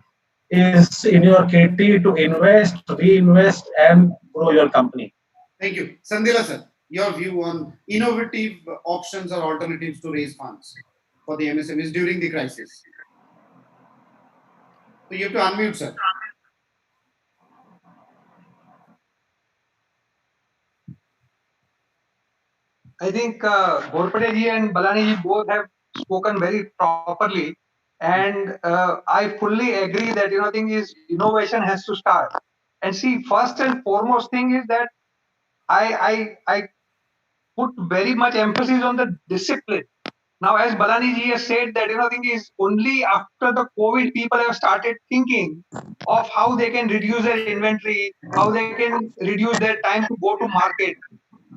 is in your kitty to invest, reinvest, and grow your company. Thank you. Sandila sir, your view on innovative options or alternatives to raise funds for the MSMEs during the crisis. So you have to unmute, sir. I think Ghorpade ji and Ballani ji both have spoken very properly, and I fully agree that thing is innovation has to start. And see, first and foremost thing is that I put very much emphasis on the discipline. Now, as Ballani ji has said that thing is only after the COVID people have started thinking of how they can reduce their inventory, how they can reduce their time to go to market.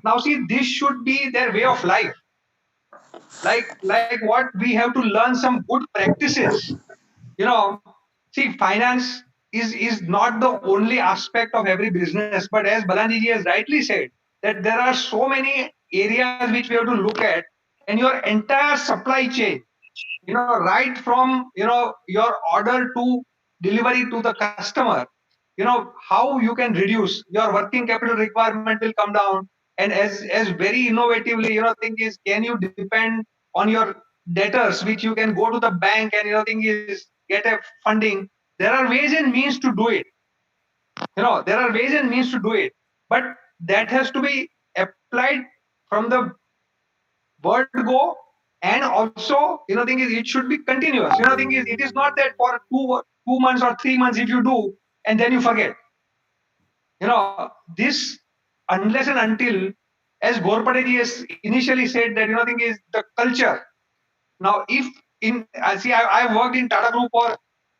Now, see, this should be their way of life. Like what we have to learn some good practices. See, finance is not the only aspect of every business, but as Balanji ji has rightly said, that there are so many areas which we have to look at, and your entire supply chain, right from your order to delivery to the customer, how you can reduce your working capital requirement will come down. And as very innovatively, thing is, can you depend on your debtors, which you can go to the bank and thing is get a funding. There are ways and means to do it. There are ways and means to do it, but that has to be applied from the word go. And also, thing is, it should be continuous. Thing is, it is not that for 2 months or 3 months if you do and then you forget. This, unless and until, as Ghorpade ji has initially said, that thing is the culture. Now, if I've worked in Tata Group for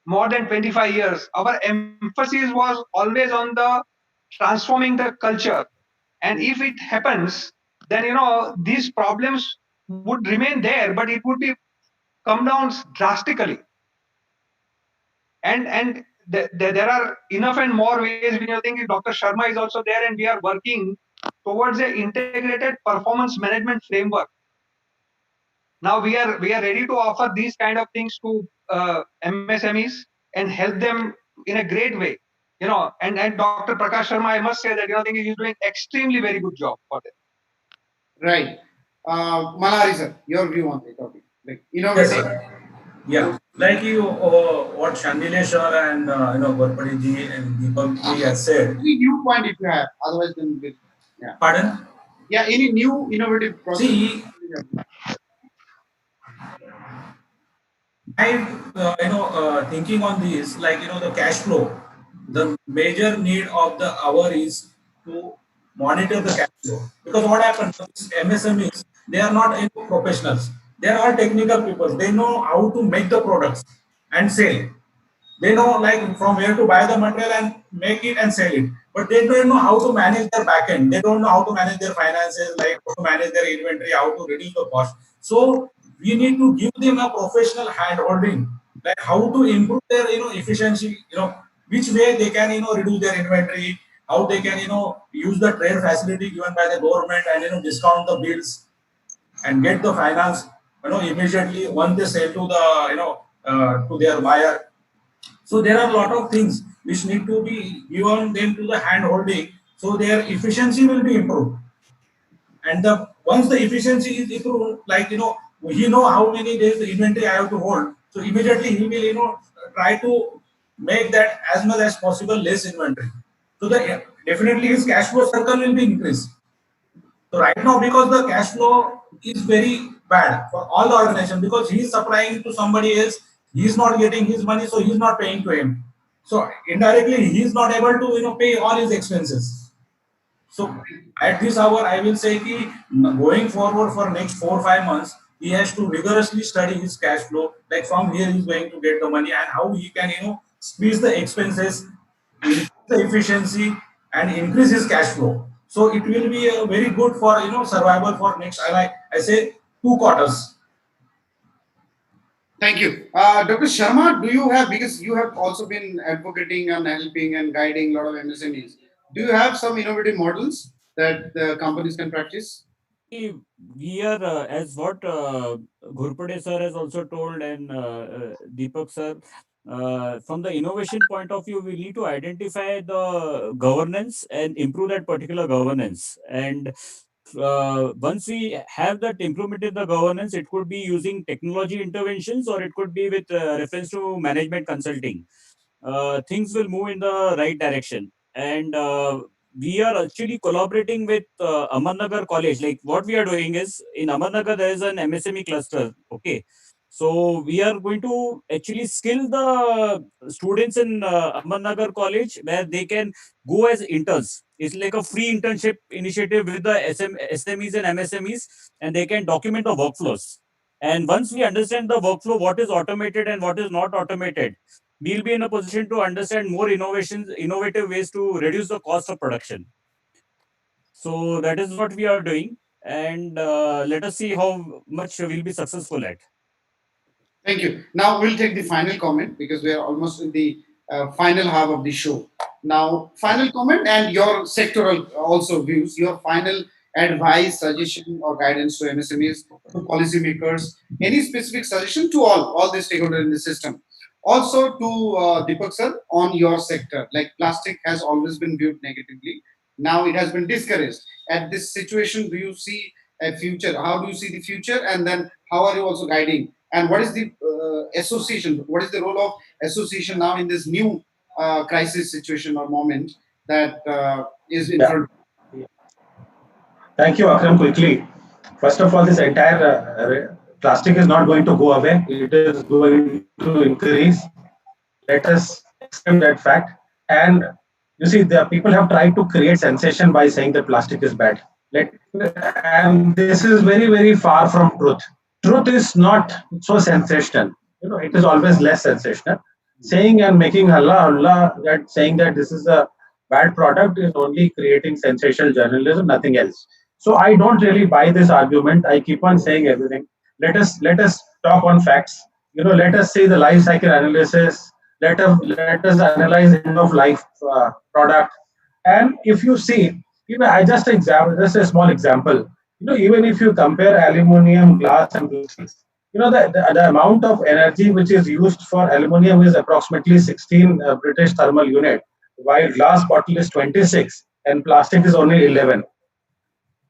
more than 25 years. Our emphasis was always on the transforming the culture. And if it happens, then these problems would remain there, but it would be come down drastically. And there are enough and more ways. When you think Dr. Sharma is also there, and we are working towards an integrated performance management framework. Now we are ready to offer these kind of things to MSMEs and help them in a great way. And Dr. Prakash Sharma, I must say that, I think he's doing extremely very good job for them. Right. Malhari sir, your view on the topic, like Yes, innovative. sir. Yeah, like you, what Shandile sir and Ghorpade ji and Deepak ji has said. Any new point if you have, otherwise then we'll, yeah. Pardon? Yeah, any new innovative process? See, I thinking on this, like the cash flow. The major need of the hour is to monitor the cash flow, because what happens? These MSMEs, they are not professionals. They are all technical people. They know how to make the products and sell. They know like from where to buy the material and make it and sell it. But they don't know how to manage their backend. They don't know how to manage their finances, like how to manage their inventory, how to reduce the cost. So we need to give them a professional hand holding, like how to improve their efficiency, which way they can reduce their inventory, how they can use the trade facility given by the government and discount the bills and get the finance immediately once they sell to the to their buyer. So there are a lot of things which need to be given them to the hand holding, so their efficiency will be improved. And the once the efficiency is improved, like he know how many days the inventory I have to hold. So immediately he will try to make that as much as possible less inventory. So the definitely his cash flow circle will be increased. So right now, because the cash flow is very bad for all the organization, because he is supplying to somebody else, he is not getting his money, so he is not paying to him. So indirectly, he is not able to pay all his expenses. So at this hour, I will say that going forward for next 4 or 5 months, he has to rigorously study his cash flow. Like from here, he's going to get the money and how he can squeeze the expenses, increase the efficiency, and increase his cash flow. So it will be very good for survival for next. I say 2 quarters. Thank you. Dr. Sharma, do you have, because you have also been advocating and helping and guiding a lot of MSMEs, do you have some innovative models that the companies can practice? We are, as what Ghorpade sir has also told, and Deepak sir, from the innovation point of view, we need to identify the governance and improve that particular governance. And once we have that implemented the governance, it could be using technology interventions or it could be with reference to management consulting. Things will move in the right direction. And we are actually collaborating with Amarnagar College. Like what we are doing is in Amarnagar, there is an MSME cluster. Okay. So we are going to actually skill the students in Amarnagar College where they can go as interns. It's like a free internship initiative with the SMEs and MSMEs, and they can document the workflows. And once we understand the workflow, what is automated and what is not automated, we'll be in a position to understand more innovative ways to reduce the cost of production. So that is what we are doing, and let us see how much we'll be successful at. Thank you. Now we'll take the final comment because we are almost in the final half of the show. Now, final comment and your sectoral also views, your final advice, suggestion, or guidance to MSMEs, to policymakers, any specific suggestion to all the stakeholders in the system. Also to Deepak sir, on your sector, like plastic has always been viewed negatively. Now it has been discouraged. At this situation, do you see a future? How do you see the future? And then how are you also guiding? And what is the association? What is the role of association now in this new crisis situation or moment that is in front? Thank you, Akram. Quickly, first of all, this entire plastic is not going to go away. It is going to increase. Let us accept that fact. And you see, the people have tried to create sensation by saying that plastic is bad. And this is very, very far from truth. Truth is not so sensational. It is always less sensational. Saying and making Allah, that saying that this is a bad product is only creating sensational journalism, nothing else. So I don't really buy this argument. I keep on saying everything. Let us talk on facts. Let us see the life cycle analysis. Let us analyze end of life product. And if you see, just a small example. Even if you compare aluminium, glass, and plastics, the amount of energy which is used for aluminium is approximately 16 British thermal unit, while glass bottle is 26 and plastic is only 11.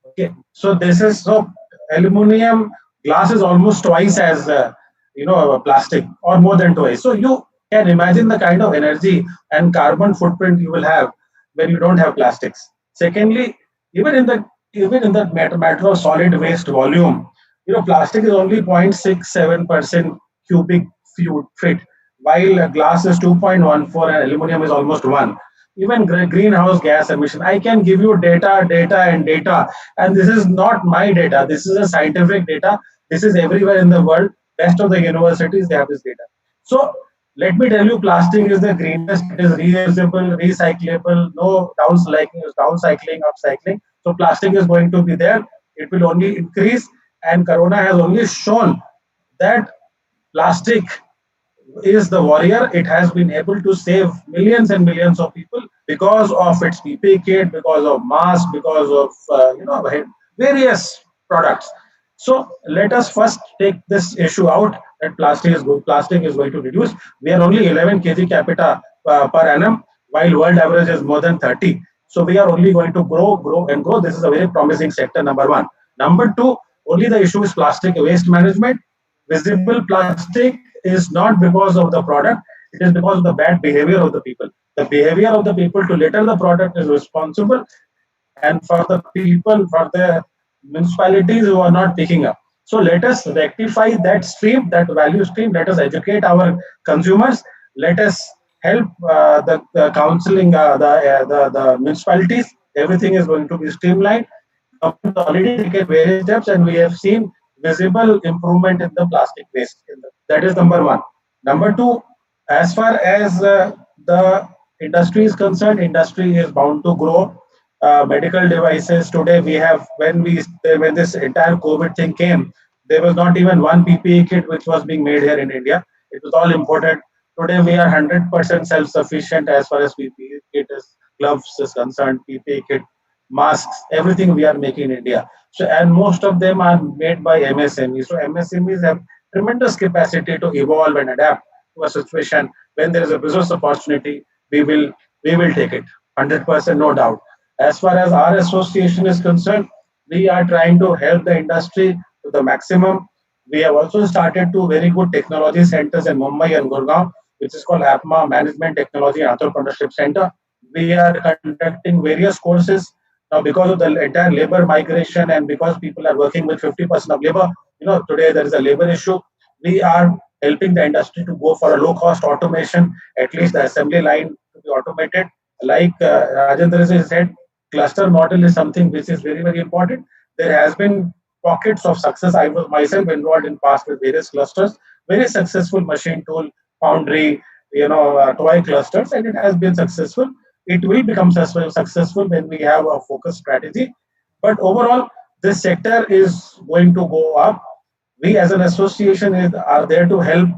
Okay, so this is so aluminum glass is almost twice as plastic, or more than twice. So you can imagine the kind of energy and carbon footprint you will have when you don't have plastics. Secondly, even in the matter of solid waste volume, plastic is only 0.67% cubic feet, while glass is 2.14 and aluminum is almost 1. Even greenhouse gas emission, I can give you data, and this is not my data, this is a scientific data. This is everywhere in the world. Best of the universities, they have this data. So let me tell you, plastic is the greenest. It is reusable, recyclable, no downcycling, upcycling. So plastic is going to be there. It will only increase, and Corona has only shown that plastic is the warrior. It has been able to save millions and millions of people because of its PPE kit, because of mask, because of various products. So let us first take this issue out that plastic is good. Plastic is going to reduce. We are only 11 kg capita per annum, while world average is more than 30. So we are only going to grow and grow. This is a very promising sector. Number one. Number two, only the issue is plastic waste management. Visible plastic is not because of the product, it is because of the bad behavior of the people. The behavior of the people to litter the product is responsible, and for the people, for the municipalities who are not picking up. So let us rectify that stream, that value stream. Let us educate our consumers. Let us help the counseling, the municipalities. Everything is going to be streamlined. Government has already taken various steps, and we have seen visible improvement in the plastic waste. That is number one. Number two, as far as the industry is concerned, industry is bound to grow. Medical devices today, we have, when this entire COVID thing came, there was not even one PPE kit which was being made here in India. It was all imported. Today we are 100% self-sufficient as far as PPE kit is, gloves is concerned, PPE kit, masks, everything we are making in India. So, and most of them are made by MSMEs. So MSMEs have tremendous capacity to evolve and adapt to a situation. When there is a business opportunity, we will take it, 100%, no doubt. As far as our association is concerned, we are trying to help the industry to the maximum. We have also started two very good technology centers in Mumbai and Gurgaon, which is called Aatma Management Technology and Entrepreneurship Center. We are conducting various courses now because of the entire labor migration, and because people are working with 50% of labor. Today there is a labor issue. We are helping the industry to go for a low cost automation, at least the assembly line to be automated. Like Rajendra said, cluster model is something which is very, very important. There has been pockets of success. I was myself involved in past with various clusters, very successful machine tool, foundry, toy clusters, and it has been successful. It will become successful when we have a focused strategy. But overall, this sector is going to go up. We as an association are there to help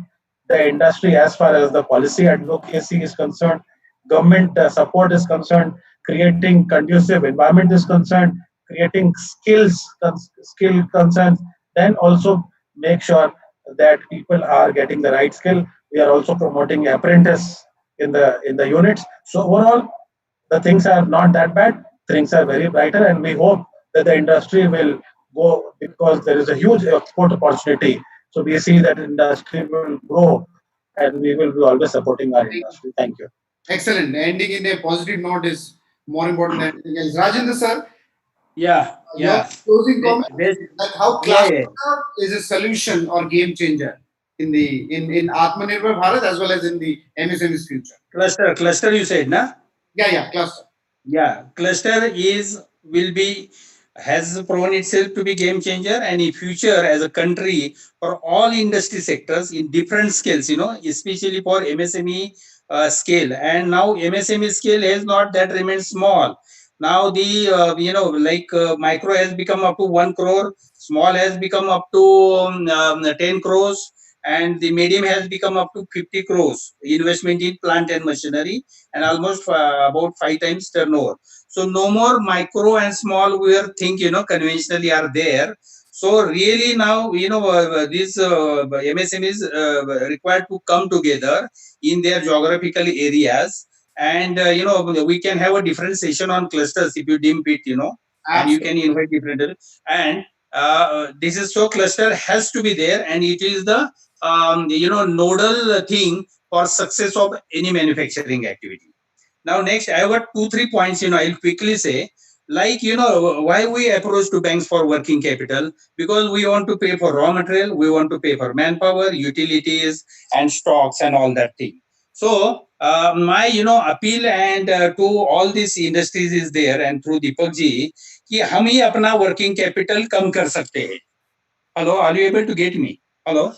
the industry as far as the policy advocacy is concerned, government support is concerned, creating conducive environment is concerned, creating skill concerns, then also make sure that people are getting the right skill. We are also promoting apprentice in the units. So overall, the things are not that bad. Things are very brighter, and we hope that the industry will go, because there is a huge export opportunity. So we see that industry will grow, and we will be always supporting our industry. Thank you. Excellent. Ending in a positive note is more important than anything else. Rajendra sir, Yeah, your yeah. closing comment, like how Yeah, yeah. cluster is a solution or game changer in Atmanirbhar Bharat as well as in the MSME's future. Cluster, you said, na? Yeah, cluster. Yeah, cluster will be has proven itself to be game changer, and in future as a country for all industry sectors in different scales, especially for MSME scale. And now MSME scale has not that remained small. Now the micro has become up to 1 crore, small has become up to 10 crores, and the medium has become up to 50 crores investment in plant and machinery, and almost about 5 times turnover. So no more micro and small where think conventionally are there. So really now these MSMEs required to come together in their geographical areas. and we can have a different session on clusters if you deem it, and you can invite different, and this is so cluster has to be there, and it is the nodal thing for success of any manufacturing activity. Now next, I have got 2-3 points, I'll quickly say, like, why we approach to banks for working capital, because we want to pay for raw material, we want to pay for manpower, utilities, and stocks, and all that thing. So my appeal and to all these industries is there, and through Deepak ji, कि हम ही अपना working capital कम कर सकते हैं. Hello, are you able to get me? Hello.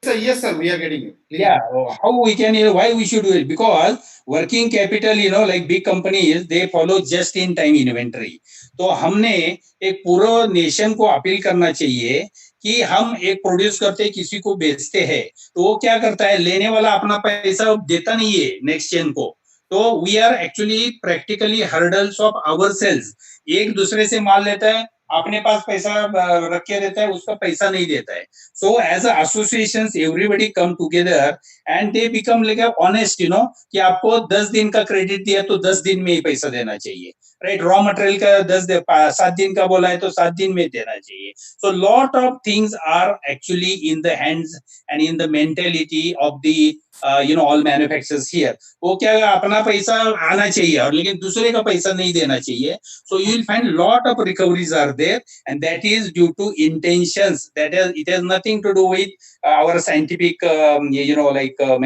Yes, sir, we are getting it. Please. Yeah, how we can, why we should do it? Because working capital, like big companies, they follow just in time inventory. तो हमने एक पूरा nation को appeal करना चाहिए कि हम एक प्रोड्यूस करते किसी को बेचते हैं, तो वो क्या करता है, लेने वाला अपना पैसा देता नहीं है नेक्स्ट चेन को. तो we are actually practically hurdles of ourselves. एक दूसरे से माल लेता है, अपने पास पैसा रख के देता है, उसका पैसा नहीं देता है. So as a associations, everybody come together and they become like a honest, कि आपको 10 दिन का क्रेडिट दिया तो 10 दिन में ही पैसा देना चाहिए, राइट. रॉ मटेरियल का 7 दिन का बोला है तो 7 दिन में देना चाहिए. So lot of things are actually in the hands and in the mentality of the all manufacturers here. वो क्या, अपना पैसा आना चाहिए और लेकिन दूसरे का पैसा नहीं देना चाहिए. So you will find lot of recoveries are there, and that is due to intentions. That is, it has nothing to do with our scientific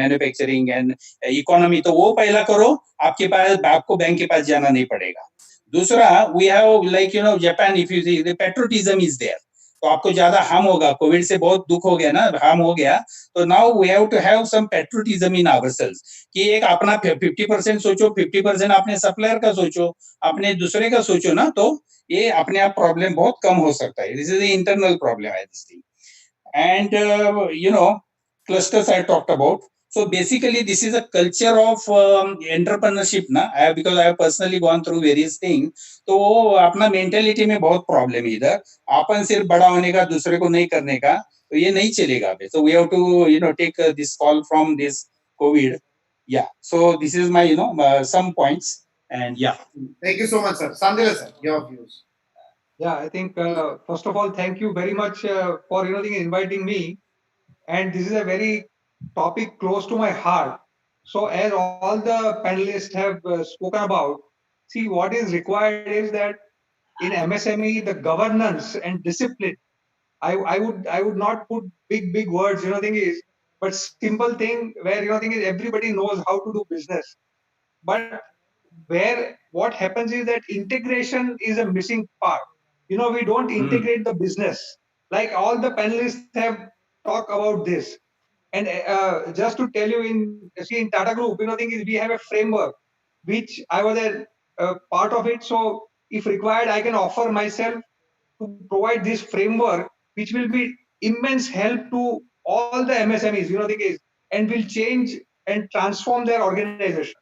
manufacturing and economy. तो वो पहला करो, आपको बैंक के पास जाना नहीं पड़ेगा. दूसरा, we have like Japan, if you see, the patriotism is there. तो आपको ज्यादा हार्म होगा, कोविड से बहुत दुख हो गया ना, हार्म हो गया. तो now we have to have some patriotism in ourselves, कि एक अपना 50% सोचो, 50% अपने सप्लायर का सोचो, अपने दूसरे का सोचो ना, तो ये अपने आप प्रॉब्लम बहुत कम हो सकता है. This is the internal problem I this thing. And clusters I talked about. So basically this is a culture of entrepreneurship ना, because I have personally gone through various things. तो अपना मेंटेलिटी में बहुत problem है इधर. अपन सिर्फ बड़ा होने का, दूसरे को नहीं करने का, तो ये नहीं चलेगा. So we have to take this call from this COVID. Yeah, so this is my some points, and yeah. Thank you so much, sir. Sandila sir, your views. Yeah, I think first of all, thank you very much for inviting me. And this is a very topic close to my heart. So as all the panelists have spoken about, see, what is required is that in MSME, the governance and discipline. I would not put big words. Thing is, but simple thing where thing is everybody knows how to do business, but where what happens is that integration is a missing part. We don't integrate the business. Like all the panelists have talked about this. And just to tell you, in Tata Group, thing is we have a framework which I was a part of it. So if required, I can offer myself to provide this framework, which will be immense help to all the MSMEs, thing is, and will change and transform their organization.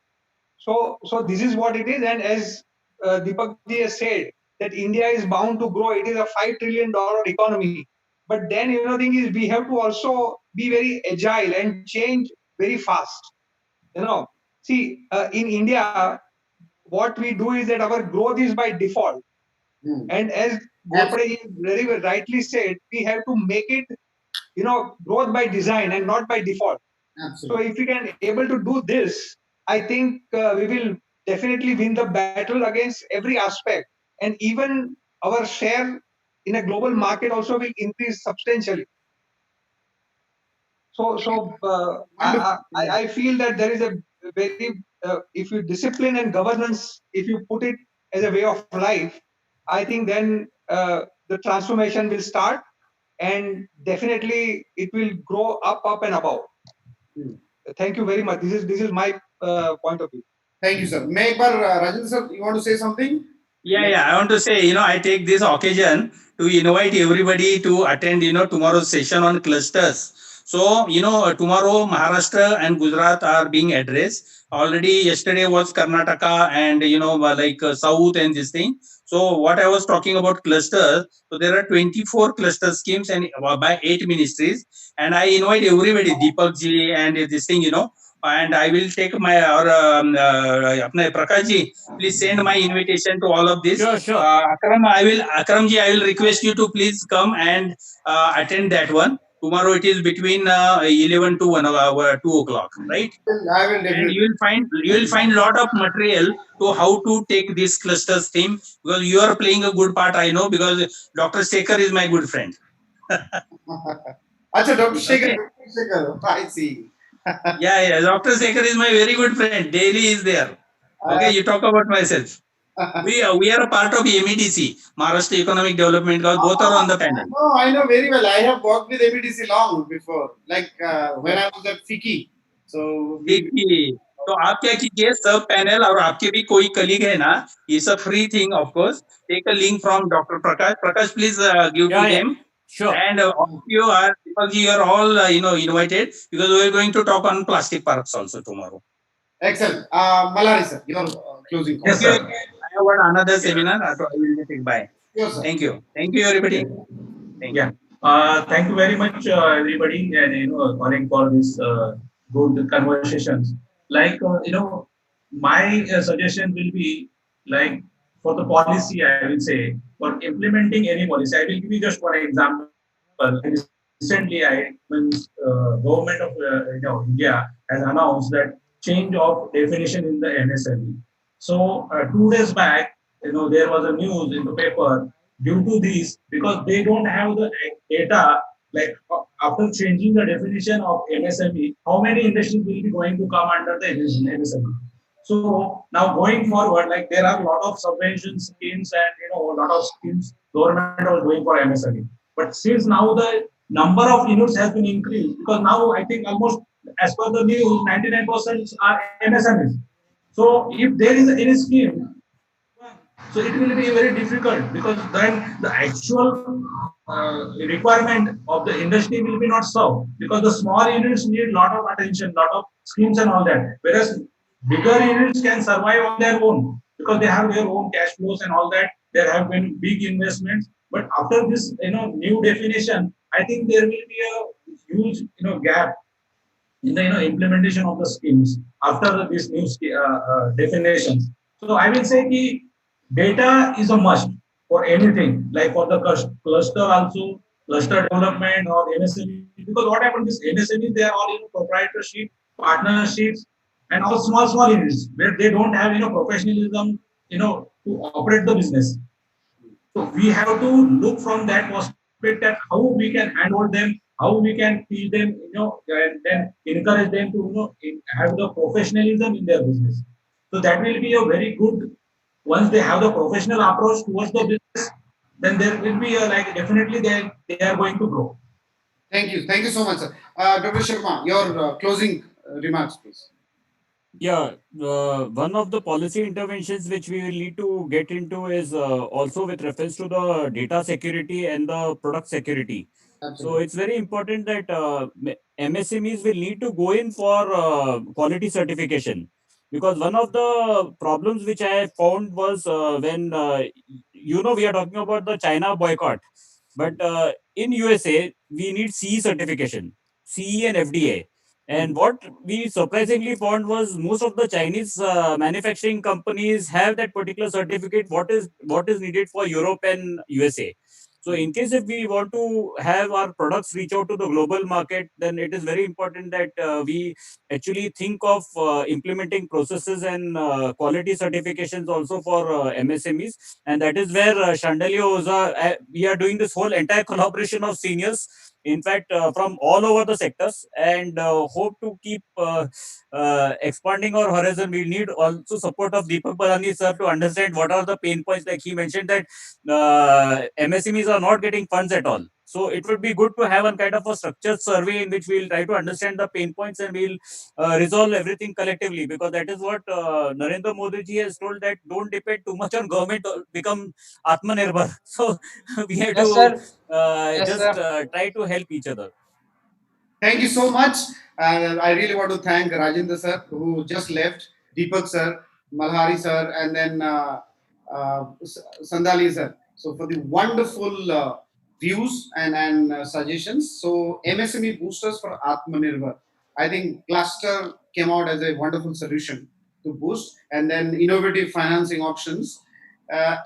So this is what it is. And as Deepak ji has said, that India is bound to grow. It is a $5 trillion economy. But then, thing is, we have to also be very agile and change very fast. See, in India, what we do is that our growth is by default. And as Ghorpade very rightly said, we have to make it, growth by design and not by default. Absolutely. So if we can able to do this, I think we will definitely win the battle against every aspect. And even our share in a global market also will increase substantially. So I feel that there is a very, if you discipline and governance, if you put it as a way of life, I think then the transformation will start, and definitely it will grow up and above. Thank you very much. This is my point of view. Thank you, sir. May Rajendra sir, you want to say something? Yeah, I want to say, I take this occasion to invite everybody to attend, tomorrow's session on clusters. So, tomorrow Maharashtra and Gujarat are being addressed. Already yesterday was Karnataka and, like South and this thing. So what I was talking about clusters, so there are 24 cluster schemes and by 8 ministries. And I invite everybody, Deepak ji and this thing, and I will take my apne Prakash ji, please send my invitation to all of this. Sure. Akram ji, I will request you to please come and attend that one. Tomorrow it is between 11 to 2 o'clock, right? I will And definitely. you will find lot of material to how to take this clusters theme, because you are playing a good part, I know, because Dr. Sekhar is my good friend. Acha, Dr. Shekhar, Okay. Dr. Shekhar, I see. Yeah. Dr. Sekhar is my very good friend. Daily is there. Okay, you talk about myself. We are a part of MEDC, Maharashtra Economic Development Council. Both are on the panel. No, I know very well. I have worked with MEDC long before, like when I was at FICI. So we. देखिए, तो आप क्या कीजिए, सब panel और आपके भी कोई कलीग है ना, ये सब free thing of course, take a link from doctor Prakash please give to Yeah. Them. Sure. And all of you are, Deepak you are all invited, because we are going to talk on plastic parks also tomorrow. Excellent. Malhari sir, your closing Yes, comment. Okay, sir. I have one another seminar. So I will take bye. Yes, sir. Thank you everybody. Thank you. Yeah. Thank you very much, everybody, and calling for this good conversations. Like my suggestion will be like for the policy, I will say for implementing any policy. I will give you just one example. Recently, government of India has announced that change of definition in the MSME. So 2 days back, there was a news in the paper due to this, because they don't have the data, like after changing the definition of MSME, how many industries will be going to come under the MSME. So now going forward, like there are a lot of subvention schemes and a lot of schemes government was doing for MSME. But since now the number of units has been increased, because now I think almost as per the news, 99% are MSMEs. So if there is any scheme, so it will be very difficult, because then the actual requirement of the industry will be not served, because the small units need lot of attention, lot of schemes and all that. Whereas bigger units can survive on their own, because they have their own cash flows and all that. There have been big investments, but after this new definition, I think there will be a huge gap in the implementation of the schemes after these new definitions. So I will say that data is a must for anything, like for the cluster also, cluster development or MSME. Because what happens is MSME, they are all proprietorship, partnerships, and all small units where they don't have professionalism, to operate the business. So we have to look from that perspective that how we can handle them, how we can teach them, and then encourage them to have the professionalism in their business. So that will be a very good. Once they have the professional approach towards the business, then there will be a, like definitely they are going to grow. Thank you so much, sir. Dr. Sharma, your closing remarks, please. Yeah, one of the policy interventions which we will need to get into is also with reference to the data security and the product security. So Absolutely. it's very important that MSMEs will need to go in for quality certification, because one of the problems which I found was when we are talking about the China boycott, but in USA we need CE certification, CE and FDA. And what we surprisingly found was most of the Chinese manufacturing companies have that particular certificate. What is needed for Europe and USA. So, in case if we want to have our products reach out to the global market, then it is very important that we actually think of implementing processes and quality certifications also for MSMEs. And that is where Chandelier Oza, we are doing this whole entire collaboration of seniors, in fact, from all over the sectors, and hope to keep expanding our horizon. We need also support of Deepak Ballai sir to understand what are the pain points. Like he mentioned that MSMEs are not getting funds at all. So it would be good to have a kind of a structured survey in which we'll try to understand the pain points and we'll resolve everything collectively, because that is what Narendra Modi ji has told, that don't depend too much on government, become Aatma Nirbhar. So we have Yes, to sir. Yes, just sir. try to help each other. Thank you so much. I really want to thank Rajendra sir, who just left, Deepak sir, Malhari sir, and then Sandali sir. So for the wonderful views and suggestions. So MSME boosters for Atmanirbhar. I think cluster came out as a wonderful solution to boost, and then innovative financing options,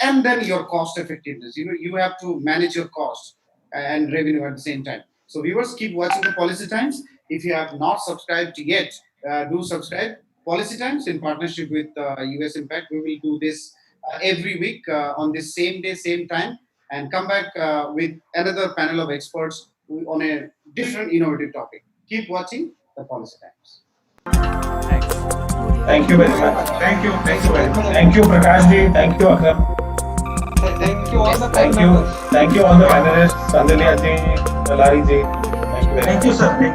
and then your cost effectiveness. You have to manage your cost and revenue at the same time. So viewers, keep watching the Policy Times. If you have not subscribed yet, do subscribe. Policy Times, in partnership with US Impact, we will do this every week on this same day, same time, and come back with another panel of experts on a different innovative topic. Keep watching the Policy Times. Thank you very much. Thank you. Thank you very much. Thank you, Prakash ji. Thank you, Akram. Thank you all the Thank you. members. Thank you all the panelists, Sandalia ji, Malhari ji. Thank you very much. Thank you, sir. Thank you.